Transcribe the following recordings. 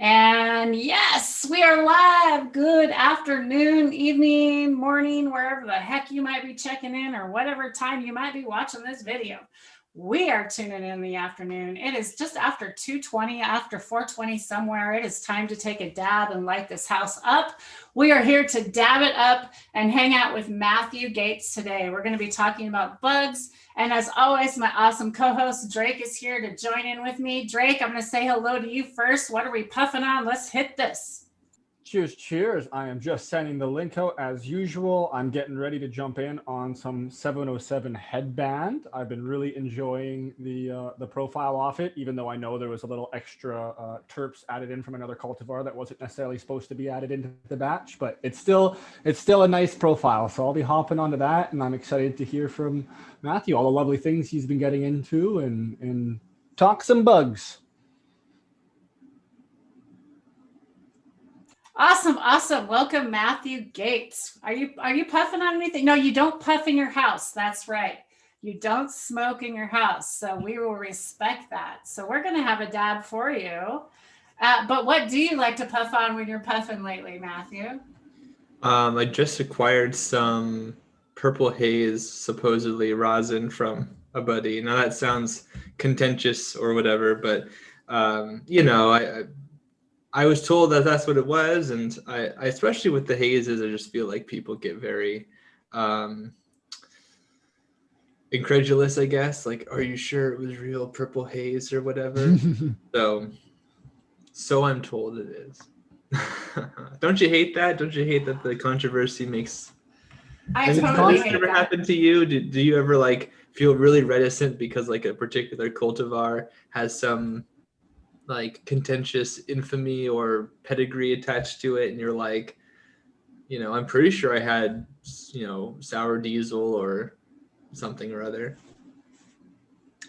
And yes, we are live. Good afternoon, evening, morning, wherever the heck you might be checking in or whatever time you might be watching this video. We are tuning in the afternoon. It is just after 2:20, after 4:20 somewhere. It is time to take a dab and light this house up. We are here to dab it up and hang out with Mathew Gates today. We're going to be talking about bugs. And as always, my awesome co-host Drake is here to join in with me. Drake, I'm going to say hello to you first. What are we puffing on? Let's hit this. Cheers, cheers. I am just sending the link out as usual. I'm getting ready to jump in on some 707 headband. I've been really enjoying the profile off it, even though I know there was a little extra terps added in from another cultivar that wasn't necessarily supposed to be added into the batch, but it's still a nice profile. So I'll be hopping onto that, and I'm excited to hear from Mathew, all the lovely things he's been getting into and talk some bugs. Awesome. Welcome, Mathew Gates. Are you puffing on anything? No, you don't puff in your house. That's right. You don't smoke in your house. So we will respect that. So we're going to have a dab for you. But what do you like to puff on when you're puffing lately, Mathew? I just acquired some purple haze, supposedly rosin from a buddy. Now that sounds contentious or whatever, but I was told that that's what it was, and I especially with the hazes, I just feel like people get very incredulous, I guess. Like, are you sure it was real purple haze or whatever? So I'm told it is. Don't you hate that? Don't you hate that the controversy makes? I totally hate that. Does it ever happen to you? Do you ever like feel really reticent because like a particular cultivar has some like contentious infamy or pedigree attached to it, and you're like, I'm pretty sure I had, sour diesel or something or other.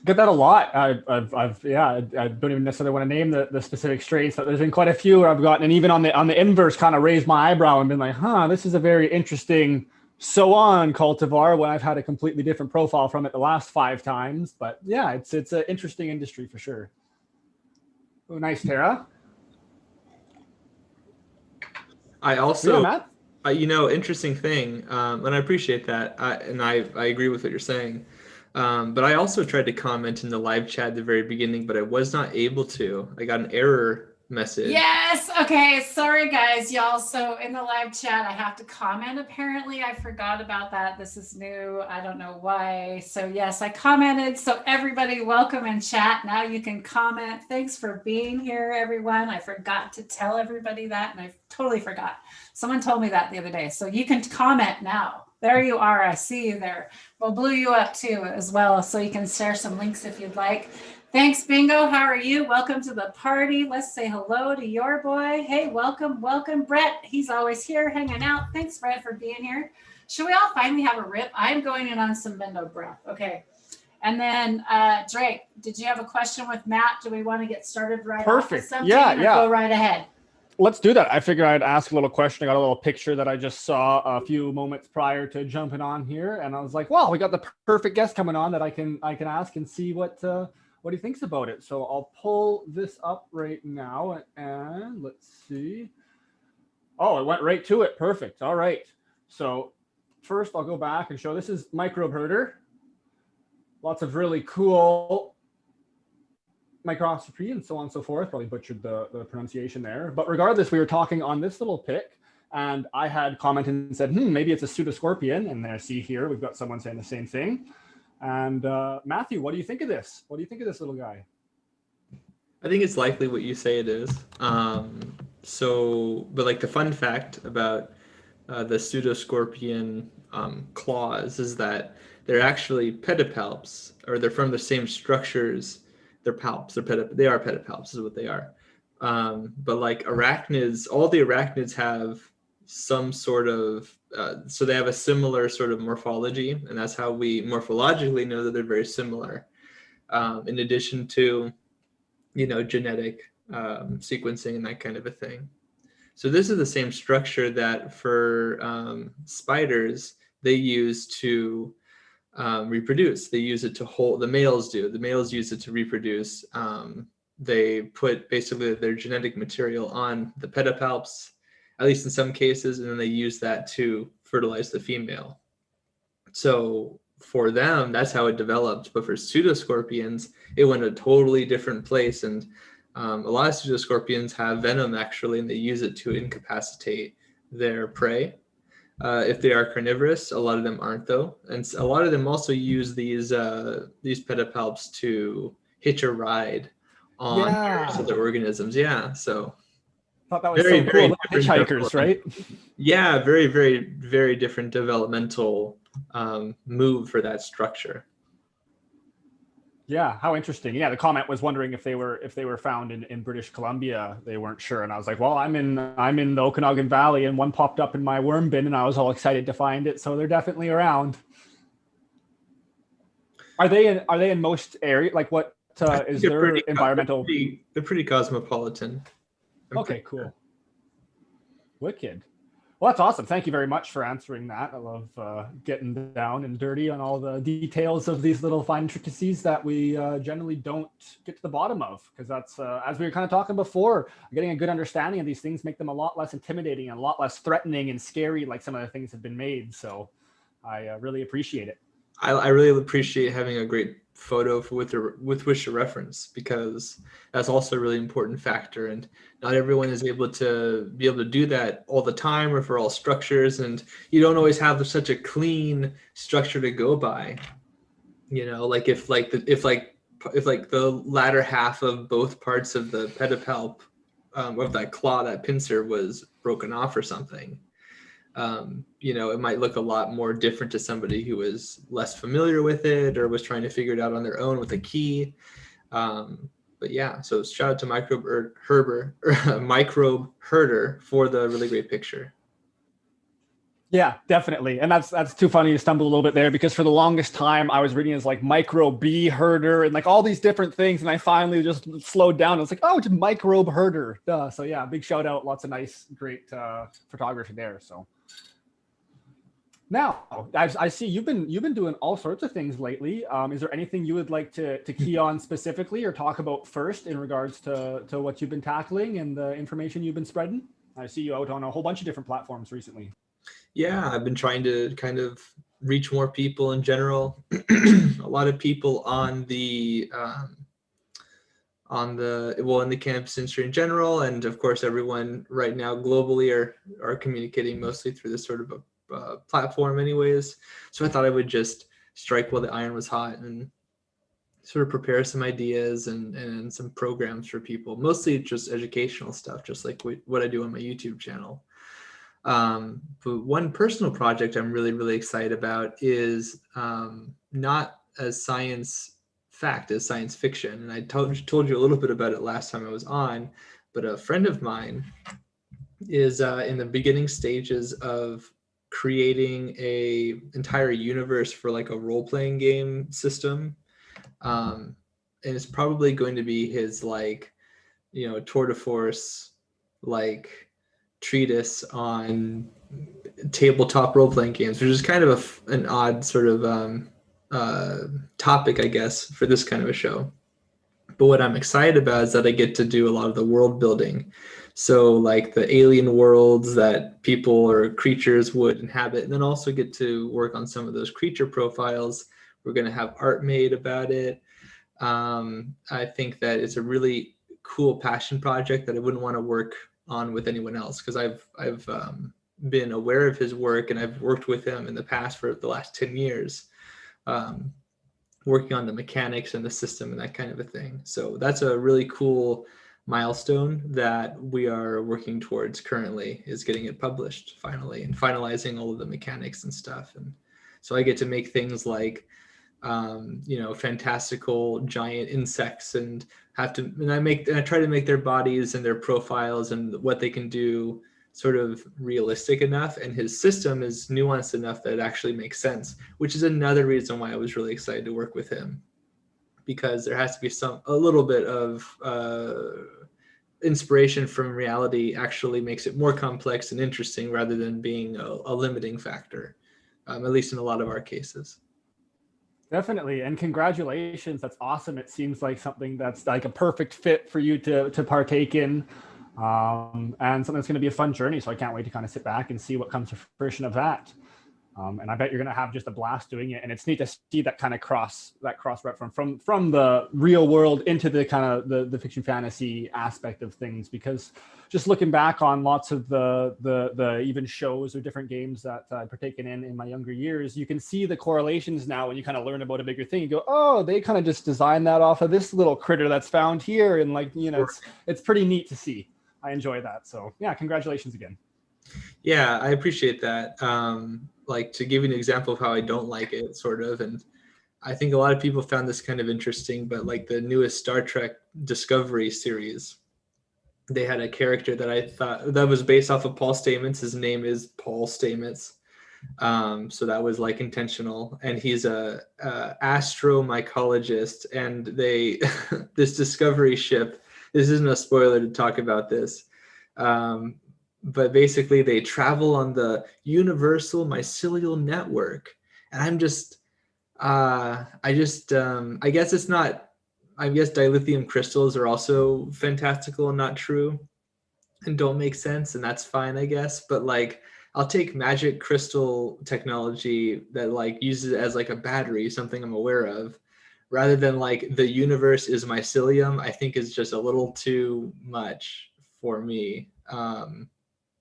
Get that a lot. I don't even necessarily want to name the specific strains, but there's been quite a few where I've gotten, and even on the inverse, kind of raised my eyebrow and been like, this is a very interesting so on cultivar when I've had a completely different profile from it the last 5 times. But yeah, it's an interesting industry for sure. Oh, nice, Tara. I also, Matt? Interesting thing, and I appreciate that, and I agree with what you're saying. But I also tried to comment in the live chat at the very beginning, but I was not able to. I got an error message. Yes. Okay. Sorry, guys, y'all. So in the live chat, I have to comment. Apparently, I forgot about that. This is new. I don't know why. So yes, I commented. So everybody, welcome in chat. Now you can comment. Thanks for being here, everyone. I forgot to tell everybody that, and I totally forgot. Someone told me that the other day. So you can comment now. There you are. I see you there. We'll blue you up too as well, so you can share some links if you'd like. Thanks, Bingo. How are you? Welcome to the party. Let's say hello to your boy. Hey, welcome. Brett, he's always here hanging out. Thanks, Brett, for being here. Should we all finally have a rip? I'm going in on some Bendo breath. Okay. And then Drake, did you have a question with Matt? Do we want to get started right Perfect. off with something? Yeah. Go right ahead. Let's do that. I figured I'd ask a little question. I got a little picture that I just saw a few moments prior to jumping on here, and I was like, "Wow, we got the perfect guest coming on that I can ask and see what he thinks about it." So I'll pull this up right now, and let's see. Oh, it went right to it. Perfect. All right. So first, I'll go back and show this is microbe herder. Lots of really cool Microscope and so on and so forth. Probably butchered the pronunciation there. But regardless, we were talking on this little pic, and I had commented and said, maybe it's a pseudoscorpion. And I see here, we've got someone saying the same thing. And Mathew, what do you think of this? What do you think of this little guy? I think it's likely what you say it is. But like the fun fact about the pseudoscorpion claws is that they're actually pedipalps, or they're from the same structures. They're palps. They are pedipalps is what they are. But like arachnids, all the arachnids have some sort of, so they have a similar sort of morphology, and that's how we morphologically know that they're very similar. In addition to, genetic sequencing and that kind of a thing. So this is the same structure that for spiders, they use to reproduce. They use it to hold, the males use it to reproduce they put basically their genetic material on the pedipalps, at least in some cases, and then they use that to fertilize the female. So for them, that's how it developed. But for pseudoscorpions, it went a totally different place. And a lot of pseudoscorpions have venom actually, and they use it to incapacitate their prey. If they are carnivorous, a lot of them aren't though, and a lot of them also use these pedipalps to hitch a ride on various other organisms. Yeah, so Thought that was so cool. Like hitchhikers, right? Yeah, very, very, very different developmental move for that structure. Yeah, how interesting. Yeah, the comment was wondering if they were found in British Columbia. They weren't sure, and I was like, well, I'm in the Okanagan Valley, and one popped up in my worm bin, and I was all excited to find it. So they're definitely around. Are they in most areas? Like, what is their environmental? They're pretty cosmopolitan. Okay, cool. Wicked. Well, that's awesome. Thank you very much for answering that. I love getting down and dirty on all the details of these little fine intricacies that we generally don't get to the bottom of, because that's, as we were kind of talking before, getting a good understanding of these things make them a lot less intimidating and a lot less threatening and scary, like some of the things have been made. So I really appreciate it. I really appreciate having a great photo with which to reference, because that's also a really important factor, and not everyone is able to do that all the time or for all structures, and you don't always have such a clean structure to go by. You know, like if the latter half of both parts of the pedipalp of that claw, that pincer, was broken off or something, you know, it might look a lot more different to somebody who was less familiar with it or was trying to figure it out on their own with a key. But yeah, so shout out to Microbe Herder for the really great picture. Yeah, definitely. And that's too funny to stumble a little bit there, because for the longest time I was reading as like microbe herder and like all these different things. And I finally just slowed down. I was like, oh, it's microbe herder. Duh. So yeah, big shout out. Lots of nice, great photography there. So now I see you've been doing all sorts of things lately. Is there anything you would like to key on specifically or talk about first in regards to what you've been tackling and the information you've been spreading? I see you out on a whole bunch of different platforms recently. Yeah, I've been trying to kind of reach more people in general. A lot of people in the cannabis industry in general, and of course everyone right now globally are communicating mostly through this sort of a platform anyways. So I thought I would just strike while the iron was hot and sort of prepare some ideas and some programs for people, mostly just educational stuff, just like what I do on my YouTube channel. But one personal project I'm really, really excited about is not as science fact as science fiction. And I told you a little bit about it last time I was on, but a friend of mine is in the beginning stages of creating a entire universe for like a role-playing game system. And it's probably going to be his like, you know, tour de force, like treatise on tabletop role-playing games, which is kind of an odd sort of topic, I guess, for this kind of a show. But what I'm excited about is that I get to do a lot of the world building. So like the alien worlds that people or creatures would inhabit, and then also get to work on some of those creature profiles. We're going to have art made about it. I think that it's a really cool passion project that I wouldn't want to work on with anyone else, because I've been aware of his work and I've worked with him in the past for the last 10 years, working on the mechanics and the system and that kind of a thing. So that's a really cool milestone that we are working towards currently, is getting it published finally and finalizing all of the mechanics and stuff. And so I get to make things like you know, fantastical giant insects, and I try to make their bodies and their profiles and what they can do sort of realistic enough, and his system is nuanced enough that it actually makes sense, which is another reason why I was really excited to work with him, because there has to be a little bit of inspiration from reality actually makes it more complex and interesting rather than being a limiting factor, at least in a lot of our cases. Definitely. And congratulations. That's awesome. It seems like something that's like a perfect fit for you to partake in. And something that's going to be a fun journey. So I can't wait to kind of sit back and see what comes to fruition of that. And I bet you're going to have just a blast doing it. And it's neat to see that kind of cross rep from the real world into the kind of the fiction fantasy aspect of things, because just looking back on lots of the even shows or different games that I've partaken in my younger years, you can see the correlations now when you kind of learn about a bigger thing. You go, oh, they kind of just designed that off of this little critter that's found here. And like, you know, it's pretty neat to see. I enjoy that. So yeah, congratulations again. Yeah, I appreciate that. Like, to give you an example of how I don't like it, sort of, and I think a lot of people found this kind of interesting, but like the newest Star Trek Discovery series, they had a character that I thought that was based off of Paul Stamets. His name is Paul Stamets. So that was like intentional. And he's a astromycologist, and they, this Discovery ship, this isn't a spoiler to talk about this. But basically they travel on the universal mycelial network. And I'm just, I guess it's not, I guess dilithium crystals are also fantastical and not true and don't make sense. And that's fine, I guess. But like, I'll take magic crystal technology that like uses it as like a battery, something I'm aware of, rather than like the universe is mycelium. I think is just a little too much for me.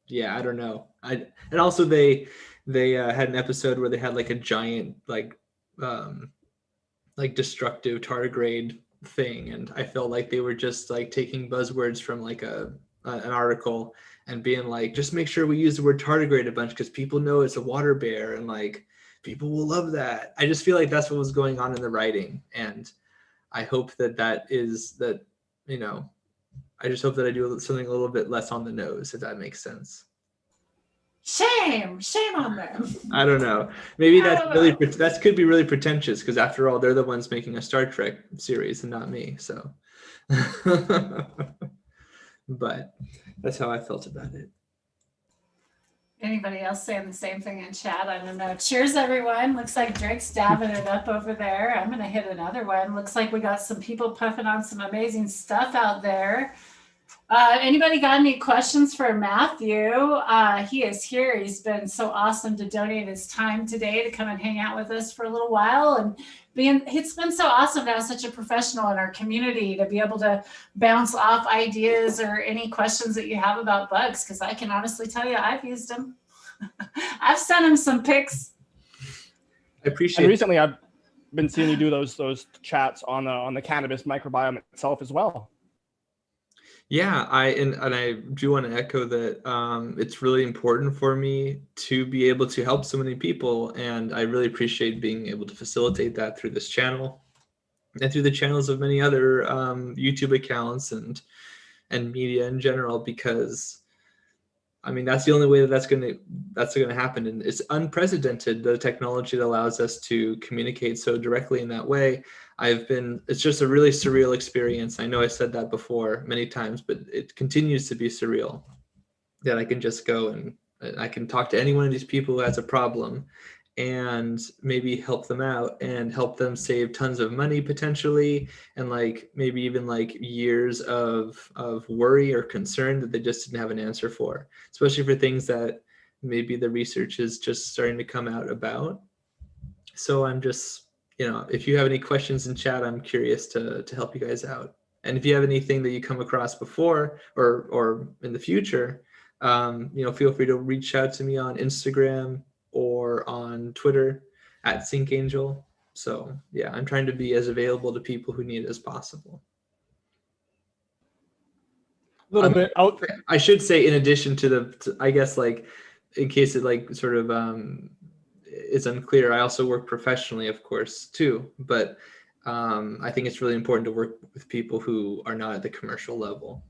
Yeah, I don't know. And also they had an episode where they had like a giant like destructive tardigrade thing, and I felt like they were just like taking buzzwords from like an article and being like, just make sure we use the word tardigrade a bunch because people know it's a water bear and like people will love that. I just feel like that's what was going on in the writing, and I hope that is that, you know, I just hope that I do something a little bit less on the nose, if that makes sense. Shame on them. I don't know. Maybe that could be really pretentious, because after all, they're the ones making a Star Trek series and not me. So, but that's how I felt about it. Anybody else saying the same thing in chat? I don't know. Cheers, everyone. Looks like Drake's dabbing it up over there. I'm going to hit another one. Looks like we got some people puffing on some amazing stuff out there. Anybody got any questions for Mathew? He is here. He's been so awesome to donate his time today to come and hang out with us for a little while. And it's been so awesome to have such a professional in our community to be able to bounce off ideas or any questions that you have about bugs, because I can honestly tell you I've used them. I've sent him some pics. I appreciate it. Recently I've been seeing you do those chats on the cannabis microbiome itself as well. Yeah, I do want to echo that it's really important for me to be able to help so many people, and I really appreciate being able to facilitate that through this channel and through the channels of many other YouTube accounts and media in general, because I mean that's the only way that's going to happen, and it's unprecedented, the technology that allows us to communicate so directly in that way. It's just a really surreal experience. I know I said that before many times, but it continues to be surreal that I can just go and I can talk to any one of these people who has a problem and maybe help them out and help them save tons of money potentially, and like maybe even like years of worry or concern that they just didn't have an answer for, especially for things that maybe the research is just starting to come out about. So I'm just, you know, if you have any questions in chat, I'm curious to help you guys out. And if you have anything that you come across before or in the future, you know, feel free to reach out to me on Instagram or on Twitter at SyncAngel. So yeah, I'm trying to be as available to people who need it as possible. A little bit out. I should say, in addition to I guess, like, in case it like sort of it's unclear, I also work professionally, of course, too. But I think it's really important to work with people who are not at the commercial level.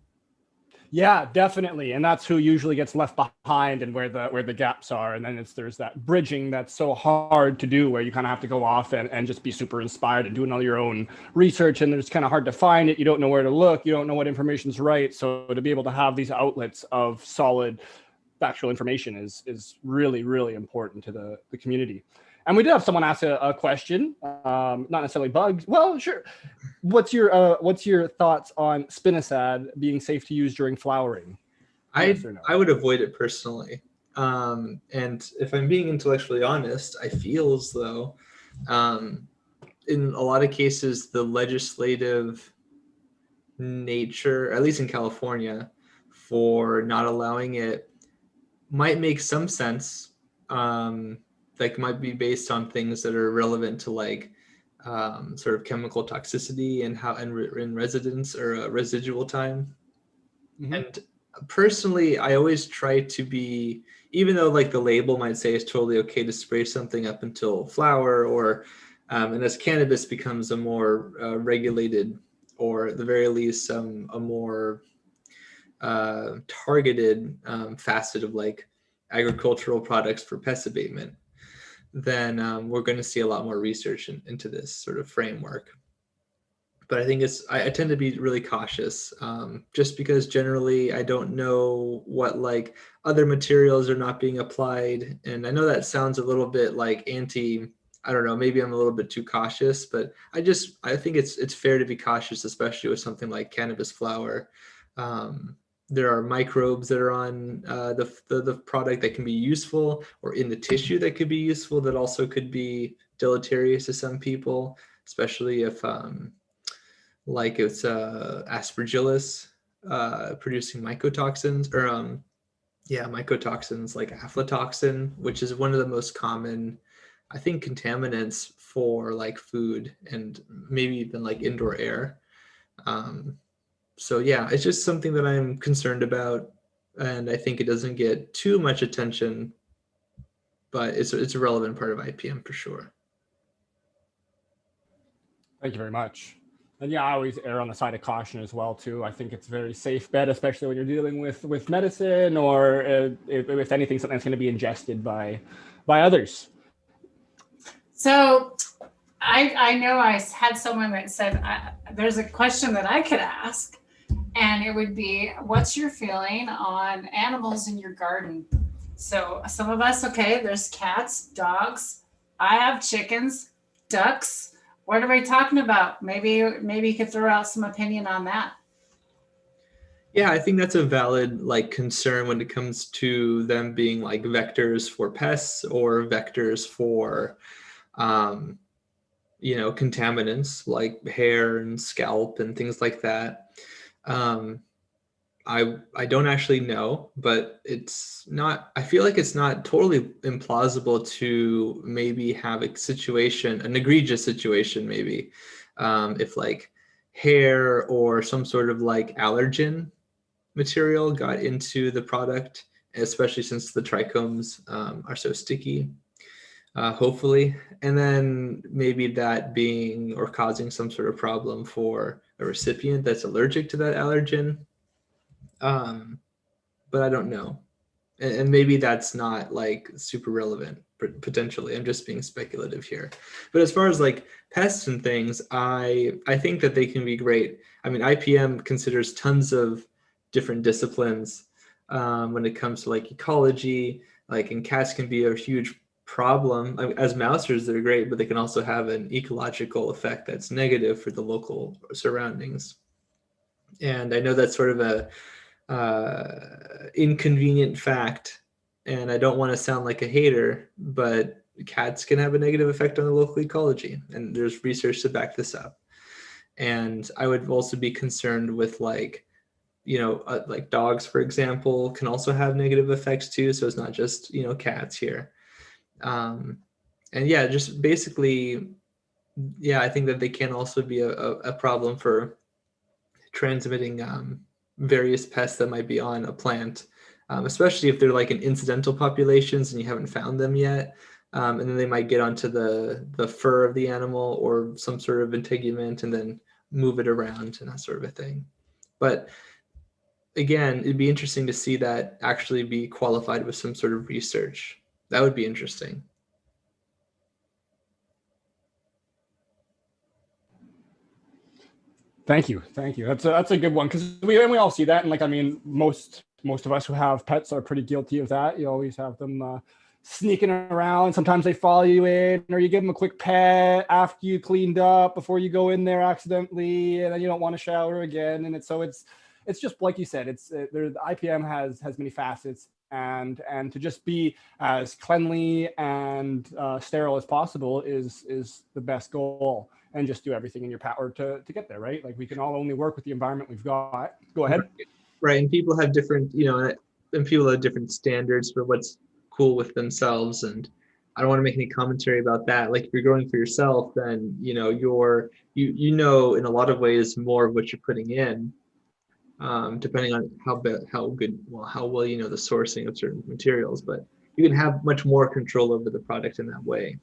Yeah, definitely. And that's who usually gets left behind and where the gaps are. And then there's that bridging that's so hard to do, where you kind of have to go off and just be super inspired and doing all your own research. And it's kind of hard to find it. You don't know where to look. You don't know what information's right. So to be able to have these outlets of solid factual information is really, really important to the community. And we did have someone ask a question, not necessarily bugs. Well, sure. What's your thoughts on spinosad being safe to use during flowering? Yes or no? I would avoid it personally. And if I'm being intellectually honest, I feel as though in a lot of cases, the legislative nature, at least in California, for not allowing it might make some sense. Like might be based on things that are relevant to like sort of chemical toxicity and how in residence or residual time. Mm-hmm. And personally, I always try to be, even though like the label might say it's totally okay to spray something up until flower, or and as cannabis becomes a more regulated, or at the very least a more targeted facet of like agricultural products for pest abatement, then we're going to see a lot more research into this sort of framework. But I think I tend to be really cautious just because generally I don't know what like other materials are not being applied. And I know that sounds a little bit like I don't know, maybe I'm a little bit too cautious, but I think it's fair to be cautious, especially with something like cannabis flower. There are microbes that are on the product that can be useful, or in the tissue that could be useful, that also could be deleterious to some people, especially if like it's aspergillus producing mycotoxins, or mycotoxins like aflatoxin, which is one of the most common, I think, contaminants for like food and maybe even like indoor air. So yeah, it's just something that I'm concerned about, and I think it doesn't get too much attention, but it's a relevant part of IPM for sure. Thank you very much. And yeah, I always err on the side of caution as well too. I think it's a very safe bet, especially when you're dealing with medicine, or if anything, something that's going to be ingested by others. So I know I had someone that said there's a question that I could ask, and it would be, what's your feeling on animals in your garden? So some of us, okay, there's cats, dogs. I have chickens, ducks. What are we talking about? Maybe you could throw out some opinion on that. Yeah, I think that's a valid like concern when it comes to them being like vectors for pests or vectors for contaminants like hair and scalp and things like that. I don't actually know, but I feel like it's not totally implausible to maybe have an egregious situation, maybe, if like hair or some sort of like allergen material got into the product, especially since the trichomes are so sticky, hopefully. And then maybe that being or causing some sort of problem for a recipient that's allergic to that allergen. But I don't know. And maybe that's not like super relevant, potentially. I'm just being speculative here. But as far as like pests and things, I think that they can be great. I mean, IPM considers tons of different disciplines when it comes to like ecology, and cats can be a huge problem. I mean, as mousers, they're great, but they can also have an ecological effect that's negative for the local surroundings. And I know that's sort of a inconvenient fact, and I don't want to sound like a hater, but cats can have a negative effect on the local ecology, and there's research to back this up. And I would also be concerned with like dogs, for example, can also have negative effects too, so it's not just cats here. And yeah, just basically, yeah, I think that they can also be a problem for transmitting various pests that might be on a plant, especially if they're like in incidental populations and you haven't found them yet. And then they might get onto the fur of the animal or some sort of integument and then move it around and that sort of a thing. But again, it'd be interesting to see that actually be qualified with some sort of research. That would be interesting. Thank you. That's a good one, because we all see that, and like, I mean, most of us who have pets are pretty guilty of that. You always have them sneaking around. Sometimes they follow you in, or you give them a quick pet after you cleaned up before you go in there accidentally, and then you don't want to shower again. And it's just like you said, the IPM has many facets, and to just be as cleanly and sterile as possible is the best goal. And just do everything in your power to get there, right? Like we can all only work with the environment we've got. Go ahead. Right, and people have different, and people have different standards for what's cool with themselves, and I don't want to make any commentary about that. Like if you're growing for yourself, then you know in a lot of ways more of what you're putting in, depending on how well you know the sourcing of certain materials. But you can have much more control over the product in that way.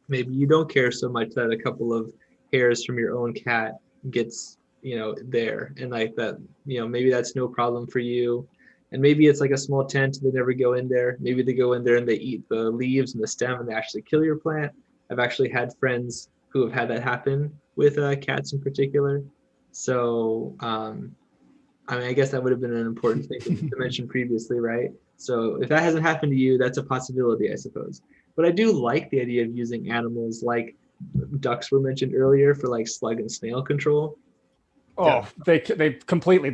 Maybe you don't care so much that a couple of hairs from your own cat gets there, and like that, maybe that's no problem for you. And maybe it's like a small tent, they never go in there. Maybe they go in there and they eat the leaves and the stem and they actually kill your plant. I've actually had friends who have had that happen with cats in particular. So I guess that would have been an important thing to mention previously, right? So if that hasn't happened to you, that's a possibility, I suppose. But I do like the idea of using animals like ducks were mentioned earlier for like slug and snail control. Oh, they completely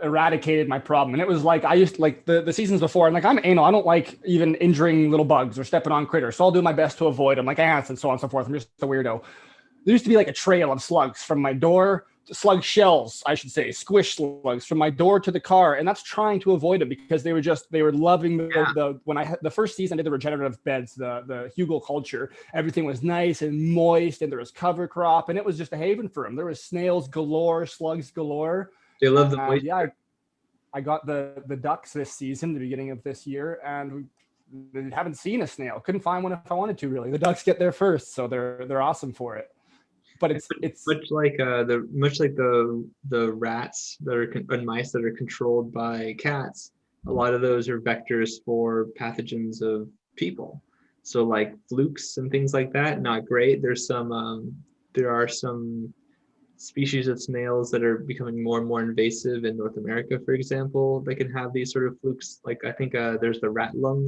eradicated my problem. And it was like, I used to, like the seasons before, and like I'm anal, I don't like even injuring little bugs or stepping on critters, so I'll do my best to avoid them, like ants and so on and so forth. I'm just a weirdo. There used to be like a trail of slugs from my door, slug shells, I should say, squish slugs from my door to the car. And that's trying to avoid them because they were loving when I had the first season I did the regenerative beds, the hugel culture, everything was nice and moist and there was cover crop and it was just a haven for them. There was snails galore, slugs galore. They love the moisture. Yeah, I got the ducks this season, the beginning of this year, and we haven't seen a snail. Couldn't find one if I wanted to, really. The ducks get there first, so they're awesome for it. But it's much like the rats that are and mice that are controlled by cats. A lot of those are vectors for pathogens of people. So like flukes and things like that, not great. There are some species of snails that are becoming more and more invasive in North America, for example. They can have these sort of flukes. Like I think there's the rat lung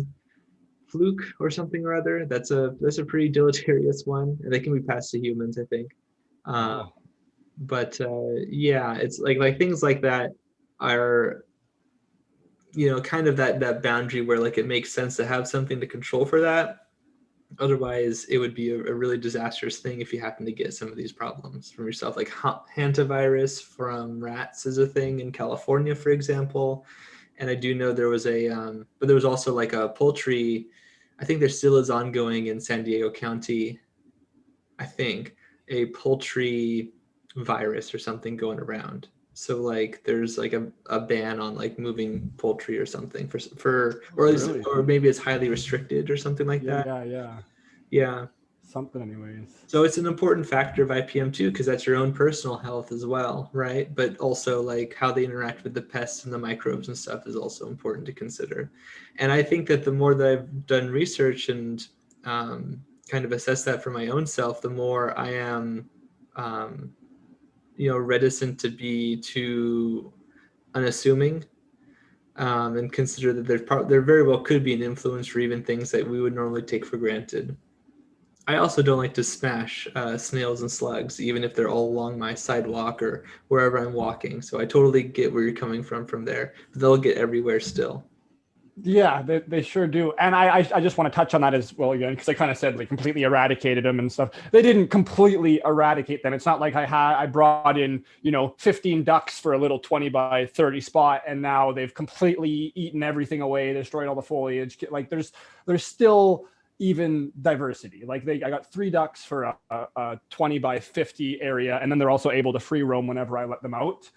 fluke or something or other. That's a pretty deleterious one, and they can be passed to humans, I think. But yeah, it's like things like that are kind of that boundary where like it makes sense to have something to control for that. Otherwise, it would be a really disastrous thing if you happen to get some of these problems from yourself. Like hantavirus from rats is a thing in California, for example. And I do know there was but there was also like a poultry, I think there still is ongoing in San Diego County, I think, a poultry virus or something going around. So like there's like a ban on like moving poultry or something or maybe it's highly restricted or something like that. Yeah. Something anyways. So it's an important factor of IPM too, because that's your own personal health as well, right? But also like how they interact with the pests and the microbes and stuff is also important to consider. And I think that the more that I've done research and kind of assess that for my own self, the more I am reticent to be too unassuming and consider that there very well could be an influence for even things that we would normally take for granted. I also don't like to smash snails and slugs, even if they're all along my sidewalk or wherever I'm walking. So I totally get where you're coming from there. But they'll get everywhere still. Yeah, they sure do. And I just want to touch on that as well again, because I kind of said like completely eradicated them and stuff. They didn't completely eradicate them. It's not like I brought in 15 ducks for a little 20 by 30 spot, and now they've completely eaten everything away, destroyed all the foliage. Like there's still even diversity. Like I got 3 ducks for a 20 by 50 area, and then they're also able to free roam whenever I let them out.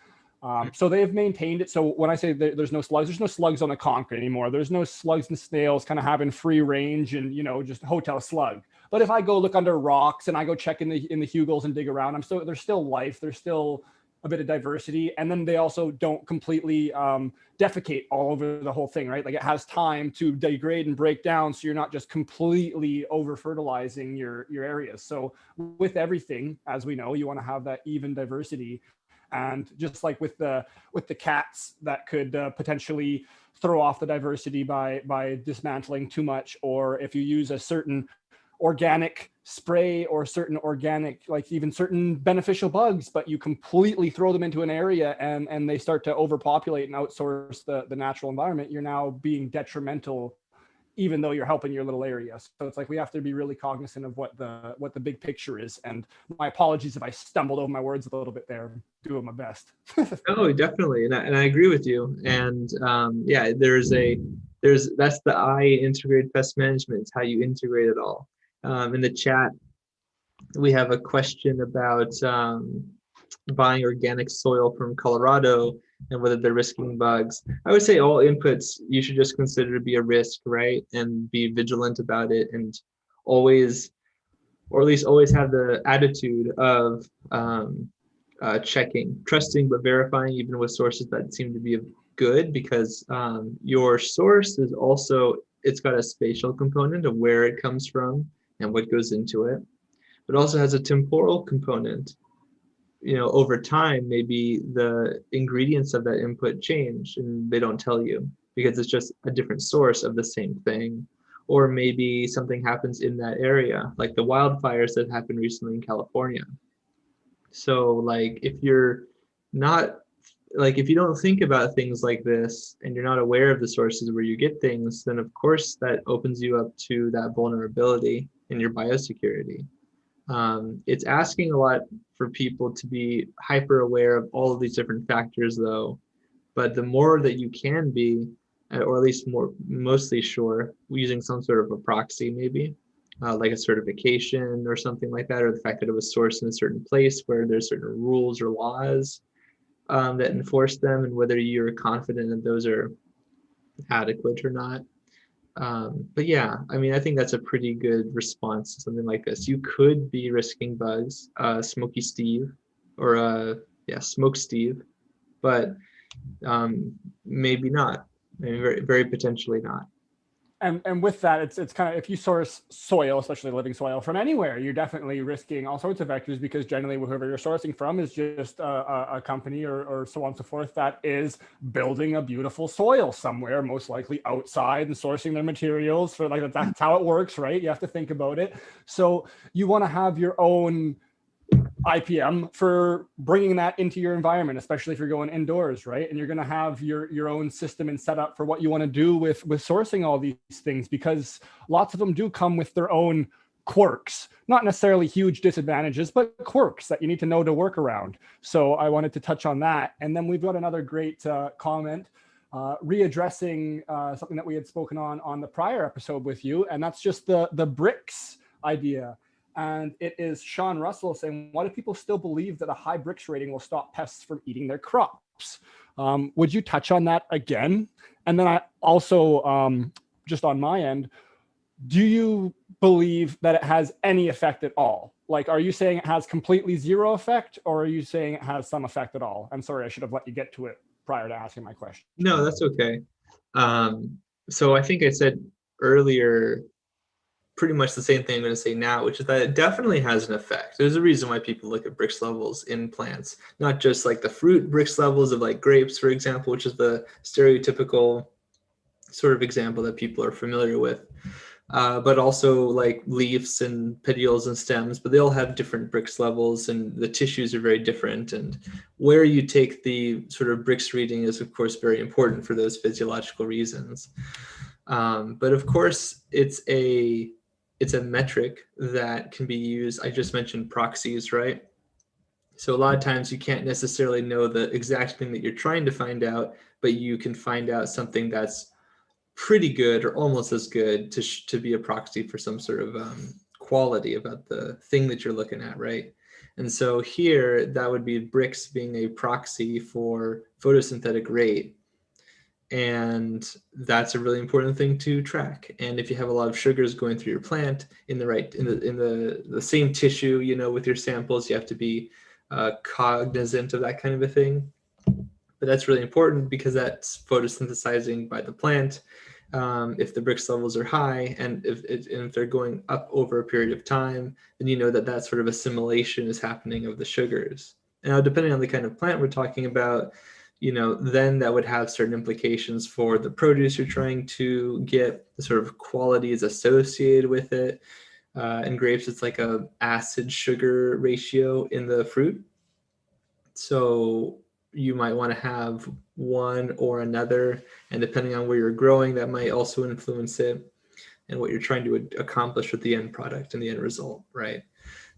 So they've maintained it. So when I say there's no slugs on the concrete anymore. There's no slugs and snails kind of having free range and just hotel slug. But if I go look under rocks and I go check in the hugels and dig around, there's still life. There's still a bit of diversity. And then they also don't completely defecate all over the whole thing, right? Like it has time to degrade and break down, so you're not just completely over fertilizing your areas. So with everything, as we know, you want to have that even diversity. And just like with the cats that could potentially throw off the diversity by dismantling too much, or if you use a certain organic spray or certain organic, like even certain beneficial bugs, but you completely throw them into an area and they start to overpopulate and outsource the natural environment, you're now being detrimental even though you're helping your little area. So it's like we have to be really cognizant of what the big picture is. And my apologies if I stumbled over my words a little bit there. I'm doing my best. Oh, definitely, and I agree with you. And yeah, there's that's the I integrated pest management. It's how you integrate it all. In the chat, we have a question about buying organic soil from Colorado and whether they're risking bugs. I would say all inputs you should just consider to be a risk, right? And be vigilant about it, and always, or at least always have the attitude of checking, trusting, but verifying, even with sources that seem to be good, because your source is also, it's got a spatial component of where it comes from and what goes into it, but also has a temporal component. Over time, maybe the ingredients of that input change and they don't tell you because it's just a different source of the same thing. Or maybe something happens in that area, like the wildfires that happened recently in California. So like if you don't think about things like this and you're not aware of the sources where you get things, then of course that opens you up to that vulnerability in your biosecurity. It's asking a lot for people to be hyper aware of all of these different factors though, but the more that you can be, or at least mostly sure, using some sort of a proxy maybe, like a certification or something like that, or the fact that it was sourced in a certain place where there's certain rules or laws that enforce them, and whether you're confident that those are adequate or not. But yeah, I mean, I think that's a pretty good response to something like this. You could be risking bugs, Smoky Steve, or Smoke Steve, but maybe not. Maybe very, very potentially not. And with that, it's kind of, if you source soil, especially living soil, from anywhere, you're definitely risking all sorts of vectors, because generally whoever you're sourcing from is just a company or so on and so forth that is building a beautiful soil somewhere, most likely outside, and sourcing their materials for, like, that's how it works, right? You have to think about it. So you want to have your own IPM for bringing that into your environment, especially if you're going indoors, right? And you're going to have your own system and setup for what you want to do with sourcing all these things, because lots of them do come with their own quirks, not necessarily huge disadvantages, but quirks that you need to know to work around. So I wanted to touch on that. And then we've got another great comment readdressing something that we had spoken on the prior episode with you, and that's just the Brix idea. And it is Sean Russell saying, why do people still believe that a high Brix rating will stop pests from eating their crops? Would you touch on that again? And then I also, just on my end, do you believe that it has any effect at all? Like, are you saying it has completely zero effect, or are you saying it has some effect at all? I'm sorry, I should have let you get to it prior to asking my question. No, that's okay. So I think I said earlier pretty much the same thing I'm going to say now, which is that it definitely has an effect. There's a reason why people look at Brix levels in plants, not just like the fruit Brix levels of like grapes, for example, which is the stereotypical sort of example that people are familiar with, but also like leaves and petioles and stems, but they all have different Brix levels and the tissues are very different. And where you take the sort of Brix reading is of course very important for those physiological reasons. But of course it's a metric that can be used. I just mentioned proxies, right? So a lot of times you can't necessarily know the exact thing that you're trying to find out, but you can find out something that's pretty good or almost as good to be a proxy for some sort of quality about the thing that you're looking at, right? And so here, that would be Brix being a proxy for photosynthetic rate. And that's a really important thing to track. And if you have a lot of sugars going through your plant in the same tissue, with your samples, you have to be cognizant of that kind of a thing. But that's really important because that's photosynthesizing by the plant. If the Brix levels are high and if they're going up over a period of time, then you know that sort of assimilation is happening of the sugars. Now, depending on the kind of plant we're talking about, then that would have certain implications for the produce you're trying to get, the sort of qualities associated with it. In grapes, it's like a acid-sugar ratio in the fruit. So you might want to have one or another, and depending on where you're growing, that might also influence it and what you're trying to accomplish with the end product and the end result, right?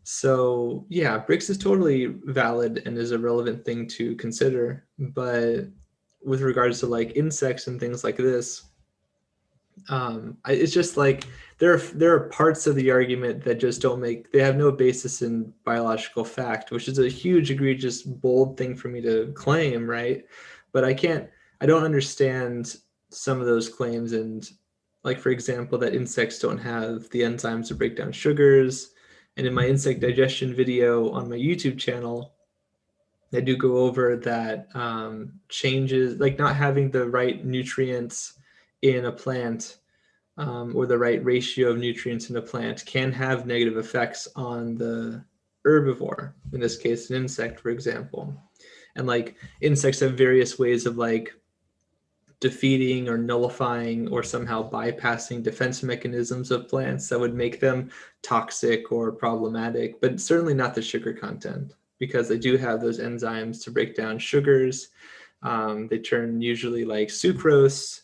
So yeah, Brix is totally valid and is a relevant thing to consider. But with regards to like insects and things like this, it's just like there are parts of the argument that just they have no basis in biological fact, which is a huge, egregious, bold thing for me to claim, right? But I don't understand some of those claims. And like, for example, that insects don't have the enzymes to break down sugars. And in my insect digestion video on my YouTube channel, I do go over that changes, like not having the right nutrients in a plant, or the right ratio of nutrients in a plant, can have negative effects on the herbivore, in this case, an insect, for example. And like insects have various ways of like defeating or nullifying or somehow bypassing defense mechanisms of plants that would make them toxic or problematic, but certainly not the sugar content, because they do have those enzymes to break down sugars. They turn usually like sucrose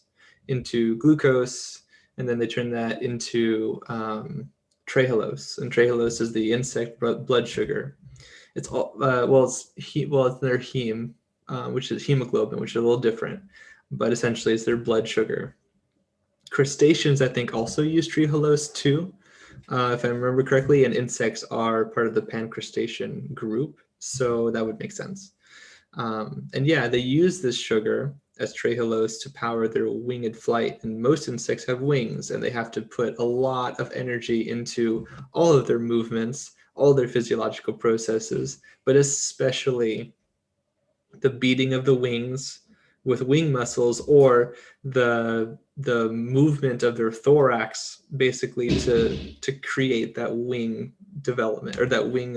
into glucose, and then they turn that into trehalose, and trehalose is the insect blood sugar. It's all it's their heme, which is hemoglobin, which is a little different, but essentially it's their blood sugar. Crustaceans, I think, also use trehalose too, if I remember correctly, and insects are part of the pancrustacean group, so that would make sense. And yeah, they use this sugar as trehalose to power their winged flight. And most insects have wings, and they have to put a lot of energy into all of their movements, all their physiological processes, but especially the beating of the wings with wing muscles, or the movement of their thorax, basically to create that wing development, or that wing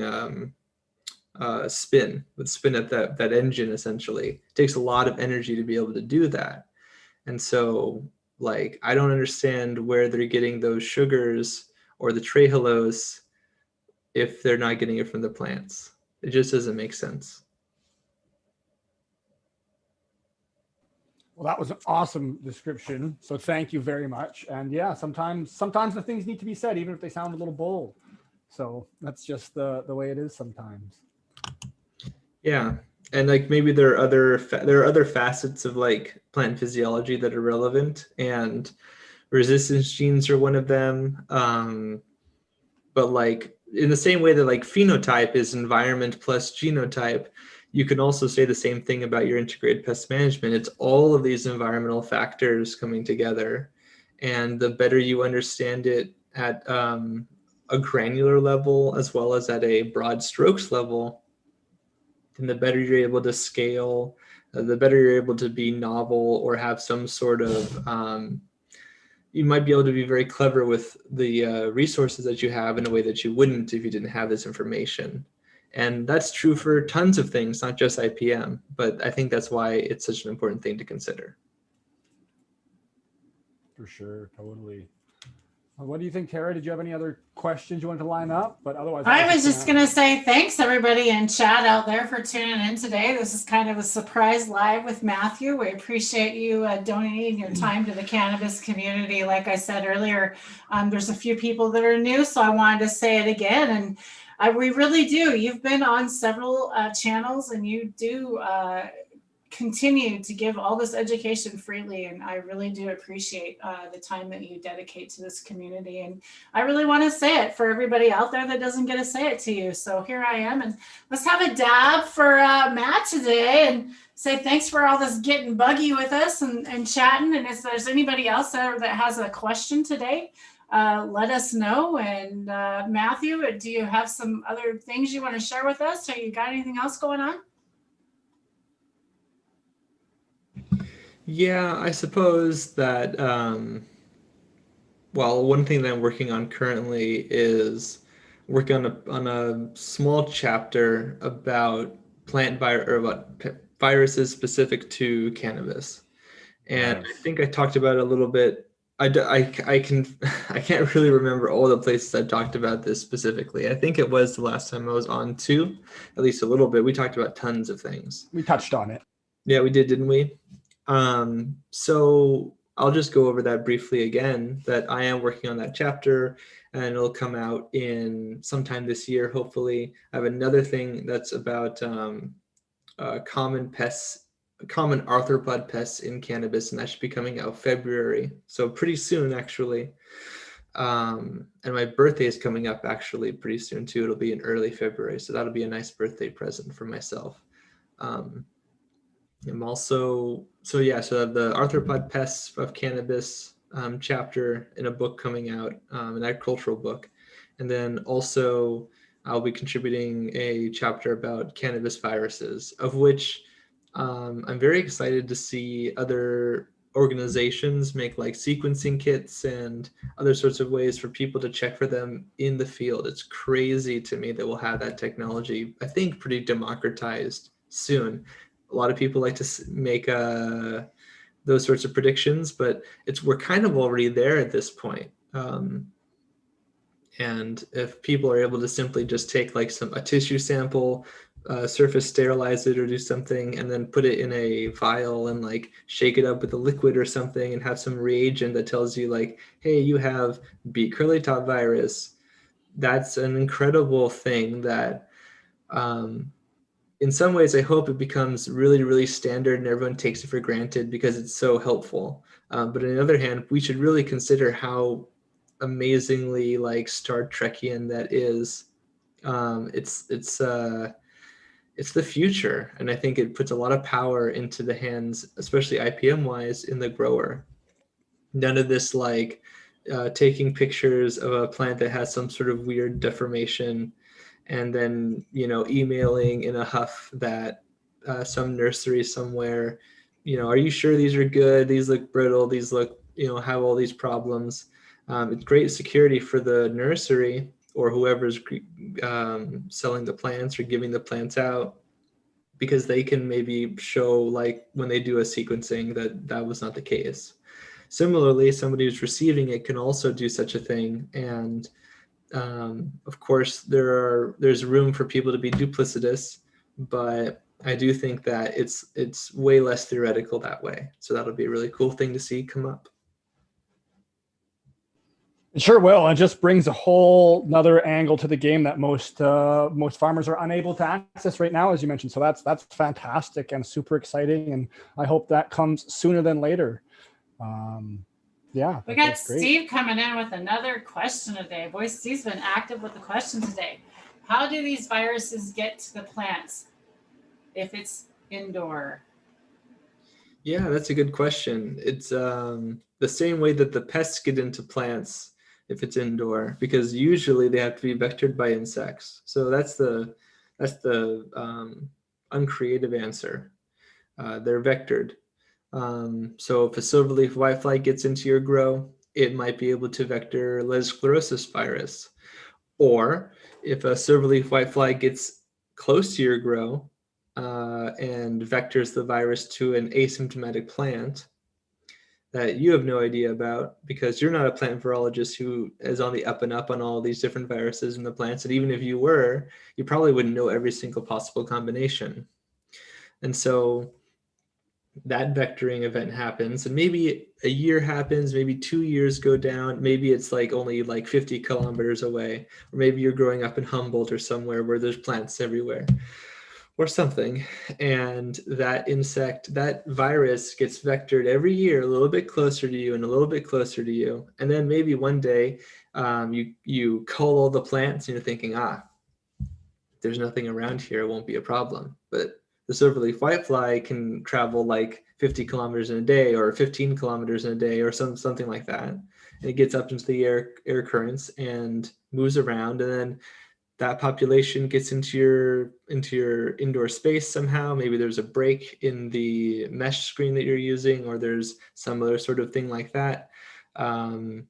spin at that engine. Essentially, it takes a lot of energy to be able to do that. And so like, I don't understand where they're getting those sugars or the trehalose if they're not getting it from the plants. It just doesn't make sense. Well, that was an awesome description. So thank you very much. And yeah, sometimes the things need to be said, even if they sound a little bold. So that's just the way it is sometimes. Yeah. And like, maybe there are other facets of like plant physiology that are relevant, and resistance genes are one of them. But like, in the same way that like phenotype is environment plus genotype, you can also say the same thing about your integrated pest management. It's all of these environmental factors coming together. And the better you understand it at a granular level, as well as at a broad strokes level, then the better you're able to scale, the better you're able to be novel or have some sort of, you might be able to be very clever with the resources that you have in a way that you wouldn't if you didn't have this information. And that's true for tons of things, not just IPM, but I think that's why it's such an important thing to consider. For sure, totally. What do you think, Tara? Did you have any other questions you wanted to line up? But otherwise, I was just going to say thanks, everybody in chat out there, for tuning in today. This is kind of a surprise live with Matthew. We appreciate you donating your time to the cannabis community. Like I said earlier, there's a few people that are new, so I wanted to say it again. And we really do. You've been on several channels, and you do continue to give all this education freely, and I really do appreciate the time that you dedicate to this community. And I really want to say it for everybody out there that doesn't get to say it to you. So here I am, and let's have a dab for Matt today, and say thanks for all this getting buggy with us and chatting. And if there's anybody else there that has a question today, let us know. And Matthew, do you have some other things you want to share with us, or you got anything else going on? Yeah, I suppose that, well, one thing that I'm working on currently is working on a small chapter about viruses specific to cannabis. And I Yes. think I talked about it a little bit. I can't really remember all the places I've talked about this specifically. I think it was the last time I was on too, at least a little bit. We talked about tons of things. We touched on it. Yeah, we did, didn't we? So I'll just go over that briefly again, that I am working on that chapter and it'll come out in sometime this year, hopefully. I have another thing that's about common pests, common arthropod pests in cannabis, and that should be coming out February. So pretty soon, actually. And my birthday is coming up actually pretty soon too. It'll be in early February. So that'll be a nice birthday present for myself. I'm also, so I have the arthropod pests of cannabis chapter in a book coming out, an agricultural book. And then also I'll be contributing a chapter about cannabis viruses, of which I'm very excited to see other organizations make like sequencing kits and other sorts of ways for people to check for them in the field. It's crazy to me that we'll have that technology, I think, pretty democratized soon. A lot of people like to make those sorts of predictions, but we're kind of already there at this point. And if people are able to simply just take like a tissue sample, surface sterilize it or do something, and then put it in a vial and like shake it up with a liquid or something and have some reagent that tells you like, hey, you have beet curly top virus. That's an incredible thing that in some ways I hope it becomes really, really standard and everyone takes it for granted because it's so helpful. But on the other hand, we should really consider how amazingly like Star Trekian that is. It's the future, and I think it puts a lot of power into the hands, especially IPM wise, in the grower. None of this like taking pictures of a plant that has some sort of weird deformation and then emailing in a huff that some nursery somewhere, are you sure these are good? These look brittle. These look, have all these problems. It's great security for the nursery or whoever's selling the plants or giving the plants out, because they can maybe show like when they do a sequencing that was not the case. Similarly, somebody who's receiving it can also do such a thing. And of course, there's room for people to be duplicitous, but I do think that it's way less theoretical that way. So that'll be a really cool thing to see come up. It sure will. And it just brings a whole another angle to the game that most farmers are unable to access right now, as you mentioned. So that's fantastic and super exciting. And I hope that comes sooner than later. Yeah. We got Steve coming in with another question today. Boy, Steve's been active with the question today. How do these viruses get to the plants if it's indoor? Yeah, that's a good question. It's the same way that the pests get into plants if it's indoor, because usually they have to be vectored by insects. So that's the uncreative answer. They're vectored. So if a silverleaf whitefly gets into your grow, it might be able to vector Les sclerosis virus. Or if a silverleaf whitefly gets close to your grow and vectors the virus to an asymptomatic plant that you have no idea about, because you're not a plant virologist who is on the up and up on all these different viruses in the plants. And even if you were, you probably wouldn't know every single possible combination. And so that vectoring event happens, and maybe a year happens, maybe 2 years go down, maybe it's like only like 50 kilometers away, or maybe you're growing up in Humboldt or somewhere where there's plants everywhere or something, and that insect, that virus gets vectored every year a little bit closer to you and a little bit closer to you. And then maybe one day you cull all the plants and you're thinking, there's nothing around here, it won't be a problem. But the silverleaf whitefly can travel like 50 kilometers in a day or 15 kilometers in a day or something like that. And it gets up into the air currents and moves around, and then that population gets into your indoor space somehow. Maybe there's a break in the mesh screen that you're using, or there's some other sort of thing like that. And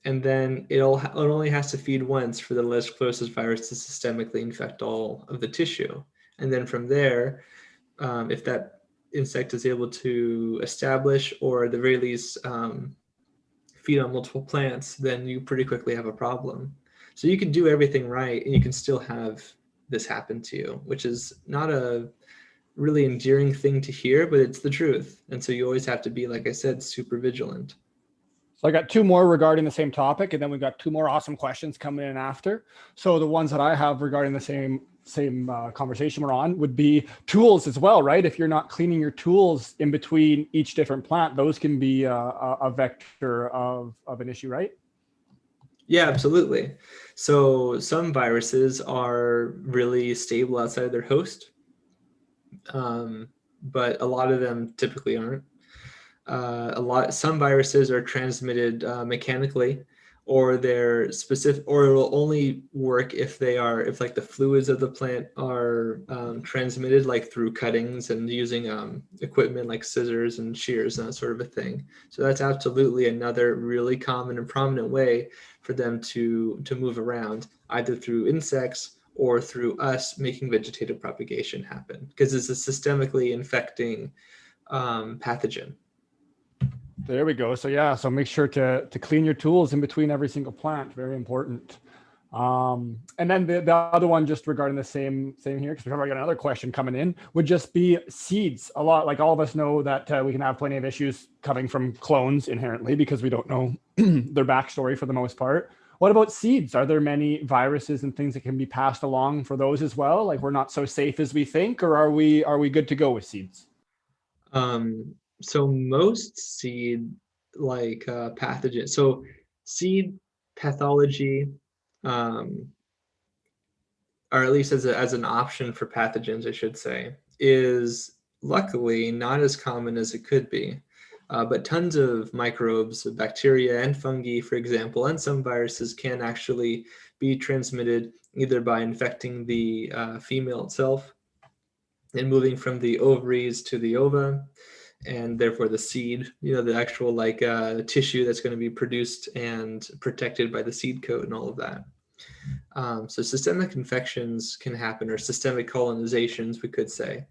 then it only has to feed once for the Les sclerosis virus to systemically infect all of the tissue. And then from there, if that insect is able to establish or at the very least feed on multiple plants, then you pretty quickly have a problem. So you can do everything right and you can still have this happen to you, which is not a really endearing thing to hear, but it's the truth. And so you always have to be, like I said, super vigilant. So I got two more regarding the same topic, and then we've got two more awesome questions coming in after. So the ones that I have regarding the same conversation we're on would be tools as well, right? If you're not cleaning your tools in between each different plant, those can be a vector of an issue, right? Yeah, absolutely. So some viruses are really stable outside of their host, but a lot of them typically aren't. Some viruses are transmitted mechanically, or they're specific, or it will only work if like the fluids of the plant are transmitted, like through cuttings and using equipment like scissors and shears and that sort of a thing. So that's absolutely another really common and prominent way for them to move around, either through insects or through us making vegetative propagation happen, because it's a systemically infecting pathogen. There we go. So yeah, so make sure to clean your tools in between every single plant. Very important. And then the other one, just regarding the same here, because we've already got another question coming in, would just be seeds. A lot, like all of us know that we can have plenty of issues coming from clones inherently because we don't know their backstory for the most part. What about seeds? Are there many viruses and things that can be passed along for those as well? Like we're not so safe as we think, or are we good to go with seeds? So most seed pathogens, so seed pathology, or at least as an option for pathogens, I should say, is luckily not as common as it could be. But tons of microbes, bacteria and fungi, for example, and some viruses can actually be transmitted either by infecting the female itself and moving from the ovaries to the ova, and therefore the seed, the actual tissue that's going to be produced and protected by the seed coat and all of that. So systemic infections can happen, or systemic colonizations, we could say,